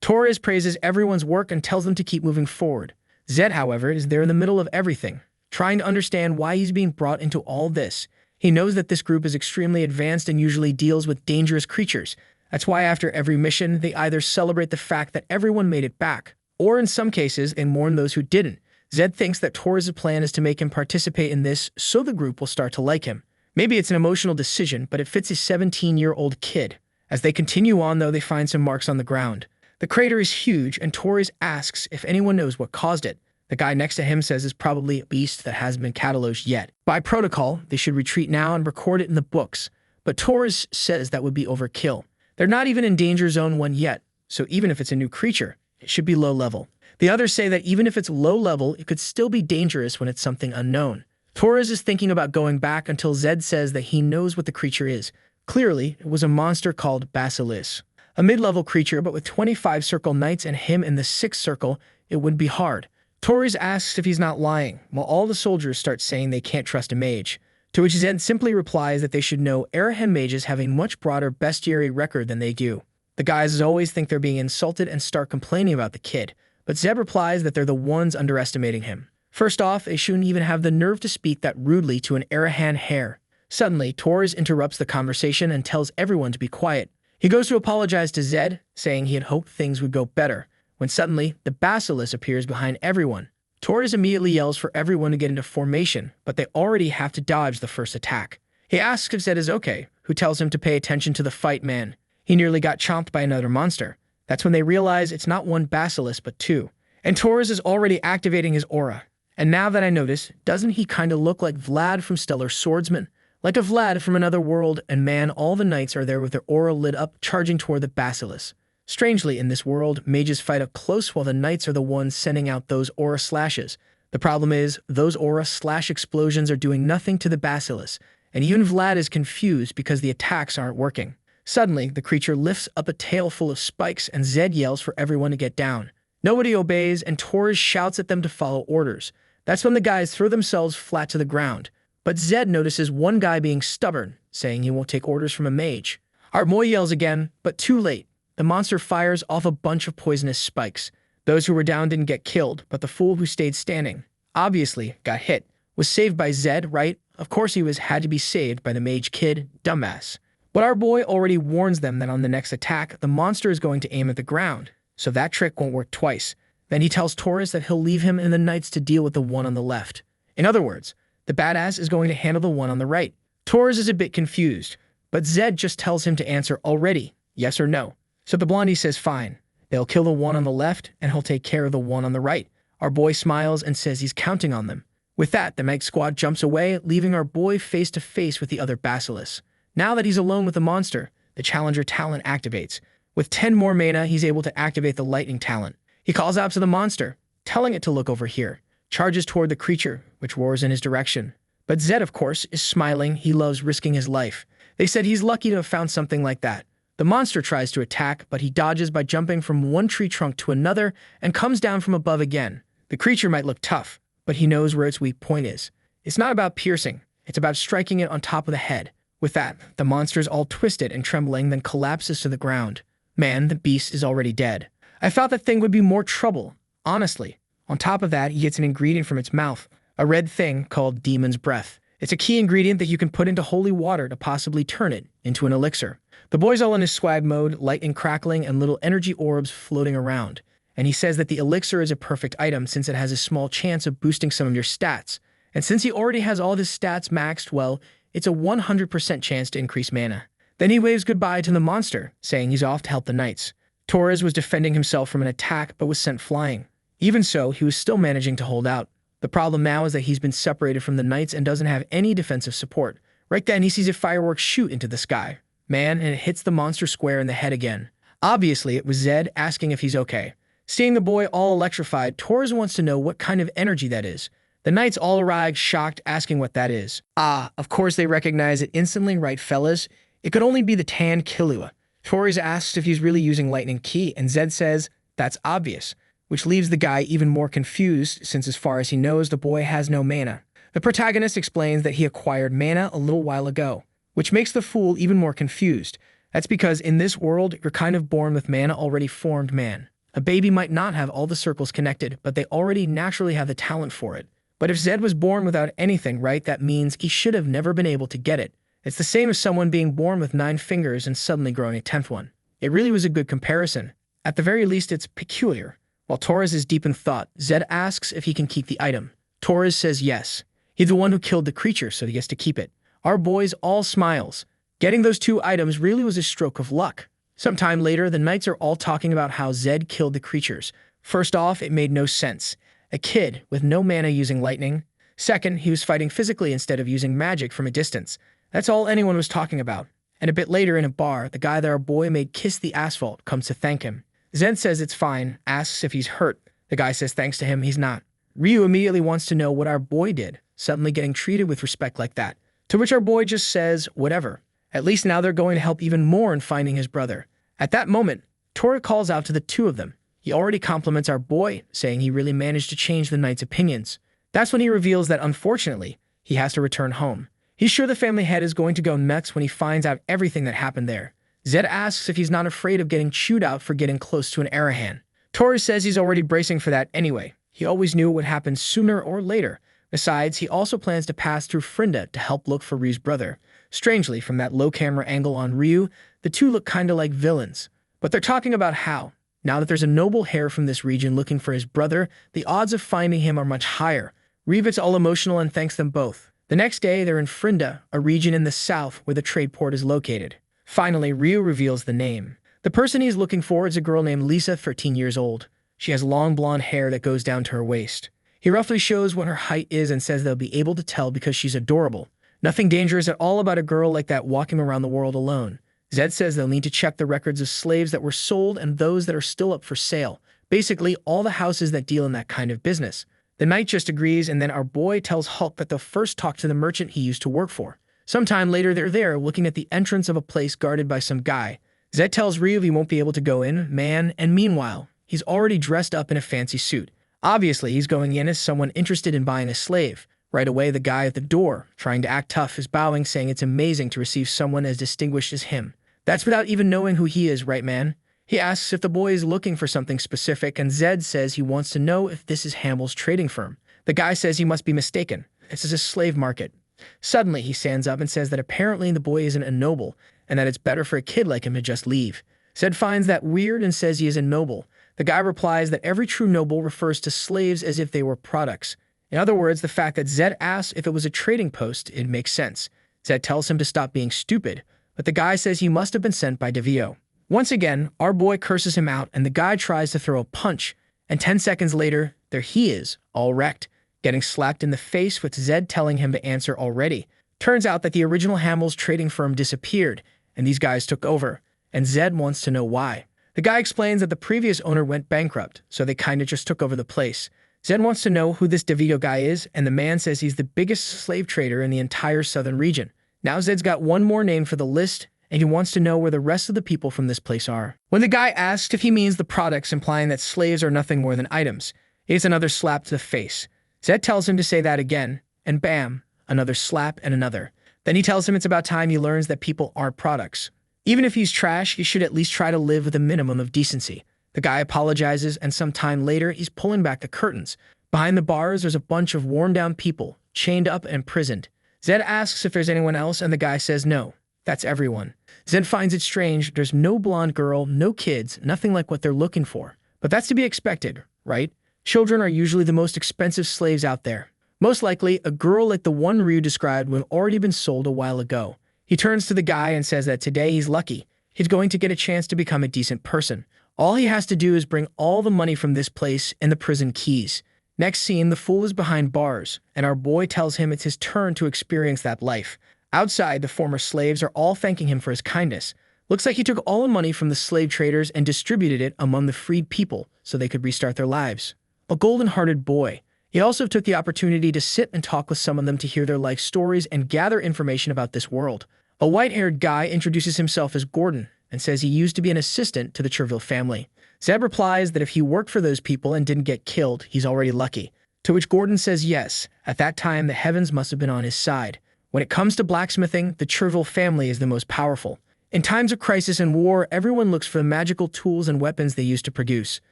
Torres praises everyone's work and tells them to keep moving forward. Zed, however, is there in the middle of everything, trying to understand why he's being brought into all this. He knows that this group is extremely advanced and usually deals with dangerous creatures. That's why after every mission, they either celebrate the fact that everyone made it back, or in some cases, they mourn those who didn't. Zed thinks that Torres' plan is to make him participate in this so the group will start to like him. Maybe it's an emotional decision, but it fits his 17-year-old kid. As they continue on, though, they find some marks on the ground. The crater is huge, and Torres asks if anyone knows what caused it. The guy next to him says it's probably a beast that hasn't been cataloged yet. By protocol, they should retreat now and record it in the books, but Torres says that would be overkill. They're not even in danger zone 1 yet, so even if it's a new creature, it should be low level. The others say that even if it's low level, it could still be dangerous when it's something unknown. Torres is thinking about going back until Zed says that he knows what the creature is. Clearly, it was a monster called Basilis. A mid-level creature, but with 25 circle knights and him in the 6th circle, it wouldn't be hard. Torres asks if he's not lying, while all the soldiers start saying they can't trust a mage. To which Zed simply replies that they should know Arahan mages have a much broader bestiary record than they do. The guys as always think they're being insulted and start complaining about the kid, but Zed replies that they're the ones underestimating him. First off, they shouldn't even have the nerve to speak that rudely to an Arahan hare. Suddenly, Torres interrupts the conversation and tells everyone to be quiet. He goes to apologize to Zed, saying he had hoped things would go better, when suddenly, the Basilis appears behind everyone. Torres immediately yells for everyone to get into formation, but they already have to dodge the first attack. He asks if Zed is okay, who tells him to pay attention to the fight man. He nearly got chomped by another monster. That's when they realize it's not one Basilis, but 2. And Torres is already activating his aura. And now that I notice, doesn't he kinda look like Vlad from Stellar Swordsman? Like a Vlad from another world, and man, all the knights are there with their aura lit up, charging toward the Basilis. Strangely, in this world, mages fight up close while the knights are the ones sending out those aura slashes. The problem is, those aura slash explosions are doing nothing to the Basilis, and even Vlad is confused because the attacks aren't working. Suddenly, the creature lifts up a tail full of spikes and Zed yells for everyone to get down. Nobody obeys, and Torres shouts at them to follow orders. That's when the guys throw themselves flat to the ground. But Zed notices one guy being stubborn, saying he won't take orders from a mage. Our boy yells again, but too late. The monster fires off a bunch of poisonous spikes. Those who were down didn't get killed, but the fool who stayed standing, obviously got hit, was saved by Zed, right? Of course he had to be saved by the mage kid, dumbass. But our boy already warns them that on the next attack, the monster is going to aim at the ground, so that trick won't work twice. Then he tells Taurus that he'll leave him and the knights to deal with the one on the left. In other words, the badass is going to handle the one on the right. Taurus is a bit confused, but Zed just tells him to answer already, yes or no. So the blondie says fine. They'll kill the one on the left and he'll take care of the one on the right. Our boy smiles and says he's counting on them. With that, the Meg squad jumps away, leaving our boy face to face with the other basilisks. Now that he's alone with the monster, the Challenger talent activates. With 10 more mana, he's able to activate the Lightning talent. He calls out to the monster, telling it to look over here, charges toward the creature, which roars in his direction. But Zed, of course, is smiling. He loves risking his life. They said he's lucky to have found something like that. The monster tries to attack, but he dodges by jumping from one tree trunk to another and comes down from above again. The creature might look tough, but he knows where its weak point is. It's not about piercing, it's about striking it on top of the head. With that, the monster's all twisted and trembling, then collapses to the ground. Man, the beast is already dead. I thought that thing would be more trouble, honestly. On top of that, he gets an ingredient from its mouth, a red thing called Demon's Breath. It's a key ingredient that you can put into holy water to possibly turn it into an elixir. The boy's all in his swag mode, lightning crackling and little energy orbs floating around. And he says that the elixir is a perfect item since it has a small chance of boosting some of your stats. And since he already has all of his stats maxed, well, it's a 100% chance to increase mana. Then he waves goodbye to the monster, saying he's off to help the knights. Torres was defending himself from an attack but was sent flying. Even so, he was still managing to hold out. The problem now is that he's been separated from the knights and doesn't have any defensive support. Right then, he sees a firework shoot into the sky. Man, and it hits the monster square in the head again. Obviously, it was Zed asking if he's okay. Seeing the boy all electrified, Torres wants to know what kind of energy that is. The knights all arrive, shocked, asking what that is. Of course they recognize it instantly, right fellas? It could only be the Tan Killua. Torres asks if he's really using Lightning Key, and Zed says that's obvious, which leaves the guy even more confused since as far as he knows, the boy has no mana. The protagonist explains that he acquired mana a little while ago, which makes the fool even more confused. That's because in this world, you're kind of born with mana already formed, man. A baby might not have all the circles connected, but they already naturally have the talent for it. But if Zed was born without anything, right, that means he should have never been able to get it. It's the same as someone being born with 9 fingers and suddenly growing a 10th one. It really was a good comparison. At the very least, it's peculiar. While Torres is deep in thought, Zed asks if he can keep the item. Torres says yes. He's the one who killed the creature, so he gets to keep it. Our boys all smiles. Getting those 2 items really was a stroke of luck. Sometime later, the knights are all talking about how Zed killed the creatures. First off, it made no sense. A kid with no mana using lightning. Second, he was fighting physically instead of using magic from a distance. That's all anyone was talking about. And a bit later in a bar, the guy that our boy made kiss the asphalt comes to thank him. Zed says it's fine, asks if he's hurt. The guy says thanks to him, he's not. Ryu immediately wants to know what our boy did, suddenly getting treated with respect like that. To which our boy just says, whatever. At least now they're going to help even more in finding his brother. At that moment, Tora calls out to the 2 of them. He already compliments our boy, saying he really managed to change the knight's opinions. That's when he reveals that, unfortunately, he has to return home. He's sure the family head is going to go nuts when he finds out everything that happened there. Zed asks if he's not afraid of getting chewed out for getting close to an Arahan. Tora says he's already bracing for that anyway. He always knew it would happen sooner or later. Besides, he also plans to pass through Frinda to help look for Ryu's brother. Strangely, from that low camera angle on Ryu, the 2 look kinda like villains. But they're talking about how, now that there's a noble hare from this region looking for his brother, the odds of finding him are much higher. Ryu gets all emotional and thanks them both. The next day, they're in Frinda, a region in the south where the trade port is located. Finally, Ryu reveals the name. The person he's looking for is a girl named Lisa, 13 years old. She has long blonde hair that goes down to her waist. He roughly shows what her height is and says they'll be able to tell because she's adorable. Nothing dangerous at all about a girl like that walking around the world alone. Zed says they'll need to check the records of slaves that were sold and those that are still up for sale. Basically, all the houses that deal in that kind of business. The knight just agrees, and then our boy tells Hulk that they'll first talk to the merchant he used to work for. Sometime later, they're there looking at the entrance of a place guarded by some guy. Zed tells Ryu he won't be able to go in, man, and meanwhile, he's already dressed up in a fancy suit. Obviously, he's going in as someone interested in buying a slave. Right away, the guy at the door, trying to act tough, is bowing, saying it's amazing to receive someone as distinguished as him. That's without even knowing who he is, right, man? He asks if the boy is looking for something specific, and Zed says he wants to know if this is Hamill's trading firm. The guy says he must be mistaken. This is a slave market. Suddenly, he stands up and says that apparently the boy isn't a noble, and that it's better for a kid like him to just leave. Zed finds that weird and says he is a noble. The guy replies that every true noble refers to slaves as if they were products. In other words, the fact that Zed asks if it was a trading post, it makes sense. Zed tells him to stop being stupid, but the guy says he must have been sent by DeVio. Once again, our boy curses him out, and the guy tries to throw a punch, and 10 seconds later, there he is, all wrecked, getting slapped in the face with Zed telling him to answer already. Turns out that the original Hamel's trading firm disappeared, and these guys took over, and Zed wants to know why. The guy explains that the previous owner went bankrupt, so they kinda just took over the place. Zed wants to know who this DeVito guy is, and the man says he's the biggest slave trader in the entire southern region. Now Zed's got one more name for the list, and he wants to know where the rest of the people from this place are. When the guy asks if he means the products, implying that slaves are nothing more than items, it's another slap to the face. Zed tells him to say that again, and bam, another slap and another. Then he tells him it's about time he learns that people aren't products. Even if he's trash, he should at least try to live with a minimum of decency. The guy apologizes, and some time later, he's pulling back the curtains. Behind the bars, there's a bunch of worn-down people, chained up and imprisoned. Zed asks if there's anyone else, and the guy says no. That's everyone. Zed finds it strange. There's no blonde girl, no kids, nothing like what they're looking for. But that's to be expected, right? Children are usually the most expensive slaves out there. Most likely, a girl like the one Ryu described would have already been sold a while ago. He turns to the guy and says that today he's lucky. He's going to get a chance to become a decent person. All he has to do is bring all the money from this place and the prison keys. Next scene, the fool is behind bars, and our boy tells him it's his turn to experience that life. Outside, the former slaves are all thanking him for his kindness. Looks like he took all the money from the slave traders and distributed it among the freed people so they could restart their lives. A golden-hearted boy. He also took the opportunity to sit and talk with some of them to hear their life stories and gather information about this world. A white-haired guy introduces himself as Gordon and says he used to be an assistant to the Cherville family. Zed replies that if he worked for those people and didn't get killed, he's already lucky. To which Gordon says yes. At that time, the heavens must have been on his side. When it comes to blacksmithing, the Cherville family is the most powerful. In times of crisis and war, everyone looks for the magical tools and weapons they used to produce.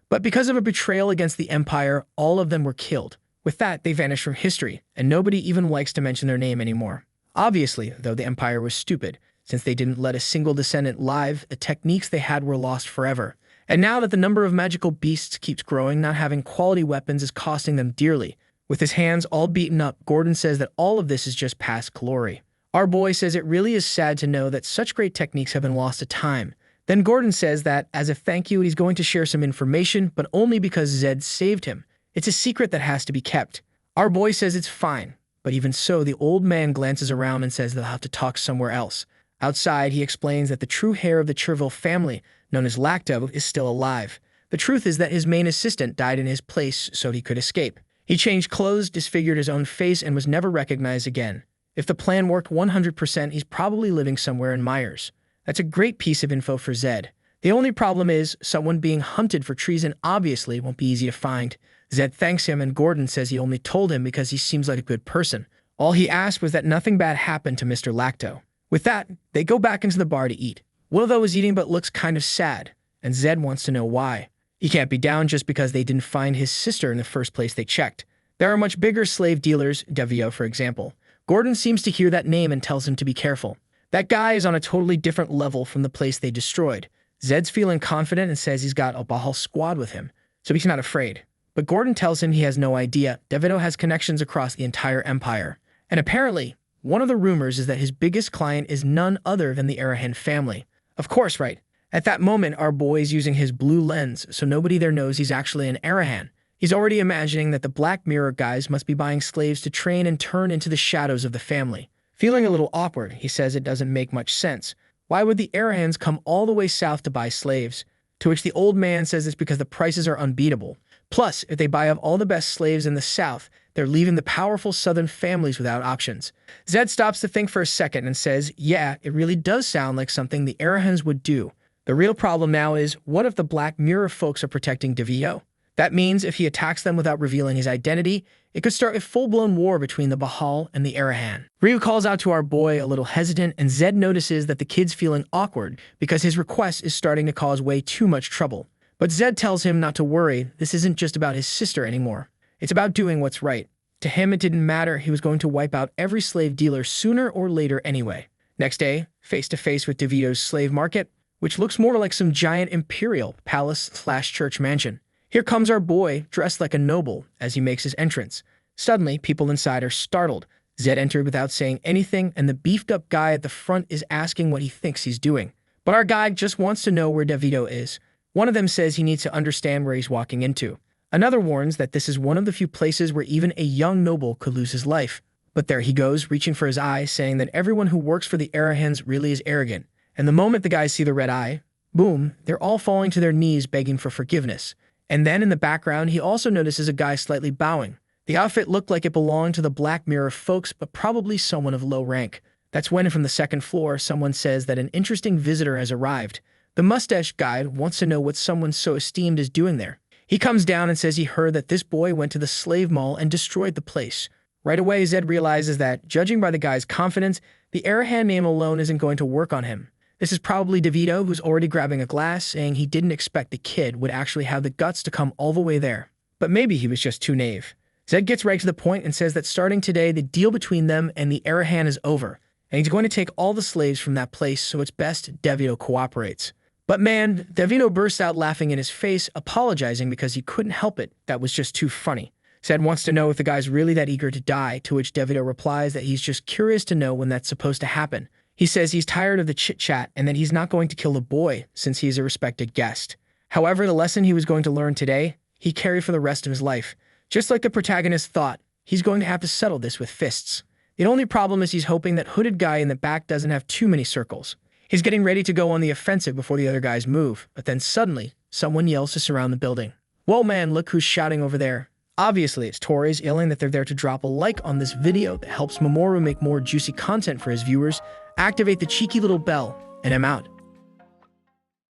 But because of a betrayal against the Empire, all of them were killed. With that, they vanish from history, and nobody even likes to mention their name anymore. Obviously, though, the Empire was stupid. Since they didn't let a single descendant live, the techniques they had were lost forever. And now that the number of magical beasts keeps growing, not having quality weapons is costing them dearly. With his hands all beaten up, Gordon says that all of this is just past glory. Our boy says it really is sad to know that such great techniques have been lost to time. Then Gordon says that, as a thank you, he's going to share some information, but only because Zed saved him. It's a secret that has to be kept. Our boy says it's fine, but even so, the old man glances around and says they'll have to talk somewhere else. Outside, he explains that the true heir of the Cherville family, known as Lacto, is still alive. The truth is that his main assistant died in his place so he could escape. He changed clothes, disfigured his own face, and was never recognized again. If the plan worked 100%, he's probably living somewhere in Myers. That's a great piece of info for Zed. The only problem is, someone being hunted for treason obviously won't be easy to find. Zed thanks him, and Gordon says he only told him because he seems like a good person. All he asked was that nothing bad happened to Mr. Lacto. With that, they go back into the bar to eat. Willow is eating but looks kind of sad, and Zed wants to know why. He can't be down just because they didn't find his sister in the first place they checked. There are much bigger slave dealers, Devio for example. Gordon seems to hear that name and tells him to be careful. That guy is on a totally different level from the place they destroyed. Zed's feeling confident and says he's got a Bahal squad with him, so he's not afraid. But Gordon tells him he has no idea. Devito has connections across the entire empire. And apparently, one of the rumors is that his biggest client is none other than the Arahan family. Of course, right. At that moment, our boy is using his blue lens, so nobody there knows he's actually an Arahan. He's already imagining that the Black Mirror guys must be buying slaves to train and turn into the shadows of the family. Feeling a little awkward, he says it doesn't make much sense. Why would the Arahans come all the way south to buy slaves? To which the old man says it's because the prices are unbeatable. Plus, if they buy up all the best slaves in the south, they're leaving the powerful southern families without options. Zed stops to think for a second and says, yeah, it really does sound like something the Arahans would do. The real problem now is, what if the Black Mirror folks are protecting DeVio? That means if he attacks them without revealing his identity, it could start a full-blown war between the Bahal and the Arahan. Ryu calls out to our boy, a little hesitant, and Zed notices that the kid's feeling awkward because his request is starting to cause way too much trouble. But Zed tells him not to worry, this isn't just about his sister anymore. It's about doing what's right. To him, it didn't matter. He was going to wipe out every slave dealer sooner or later anyway. Next day, face to face with DeVito's slave market, which looks more like some giant imperial palace/church mansion. Here comes our boy, dressed like a noble, as he makes his entrance. Suddenly, people inside are startled. Zed entered without saying anything, and the beefed-up guy at the front is asking what he thinks he's doing. But our guy just wants to know where DeVito is. One of them says he needs to understand where he's walking into. Another warns that this is one of the few places where even a young noble could lose his life. But there he goes, reaching for his eye, saying that everyone who works for the Arahans really is arrogant. And the moment the guys see the red eye, boom, they're all falling to their knees begging for forgiveness. And then in the background, he also notices a guy slightly bowing. The outfit looked like it belonged to the Black Mirror folks, but probably someone of low rank. That's when, from the second floor, someone says that an interesting visitor has arrived. The mustache guy wants to know what someone so esteemed is doing there. He comes down and says he heard that this boy went to the slave mall and destroyed the place. Right away, Zed realizes that, judging by the guy's confidence, the Arahan name alone isn't going to work on him. This is probably DeVito, who's already grabbing a glass, saying he didn't expect the kid would actually have the guts to come all the way there. But maybe he was just too naive. Zed gets right to the point and says that starting today, the deal between them and the Arahan is over, and he's going to take all the slaves from that place, so it's best DeVito cooperates. But man, DeVito bursts out laughing in his face, apologizing because he couldn't help it. That was just too funny. Zed wants to know if the guy's really that eager to die, to which DeVito replies that he's just curious to know when that's supposed to happen. He says he's tired of the chit-chat and that he's not going to kill the boy since he's a respected guest. However, the lesson he was going to learn today, he carried for the rest of his life. Just like the protagonist thought, he's going to have to settle this with fists. The only problem is he's hoping that hooded guy in the back doesn't have too many circles. He's getting ready to go on the offensive before the other guys move, but then suddenly, someone yells to surround the building. Whoa man, look who's shouting over there. Obviously, it's Torres yelling that they're there to drop a like on this video that helps Mamoru make more juicy content for his viewers, activate the cheeky little bell, and I'm out.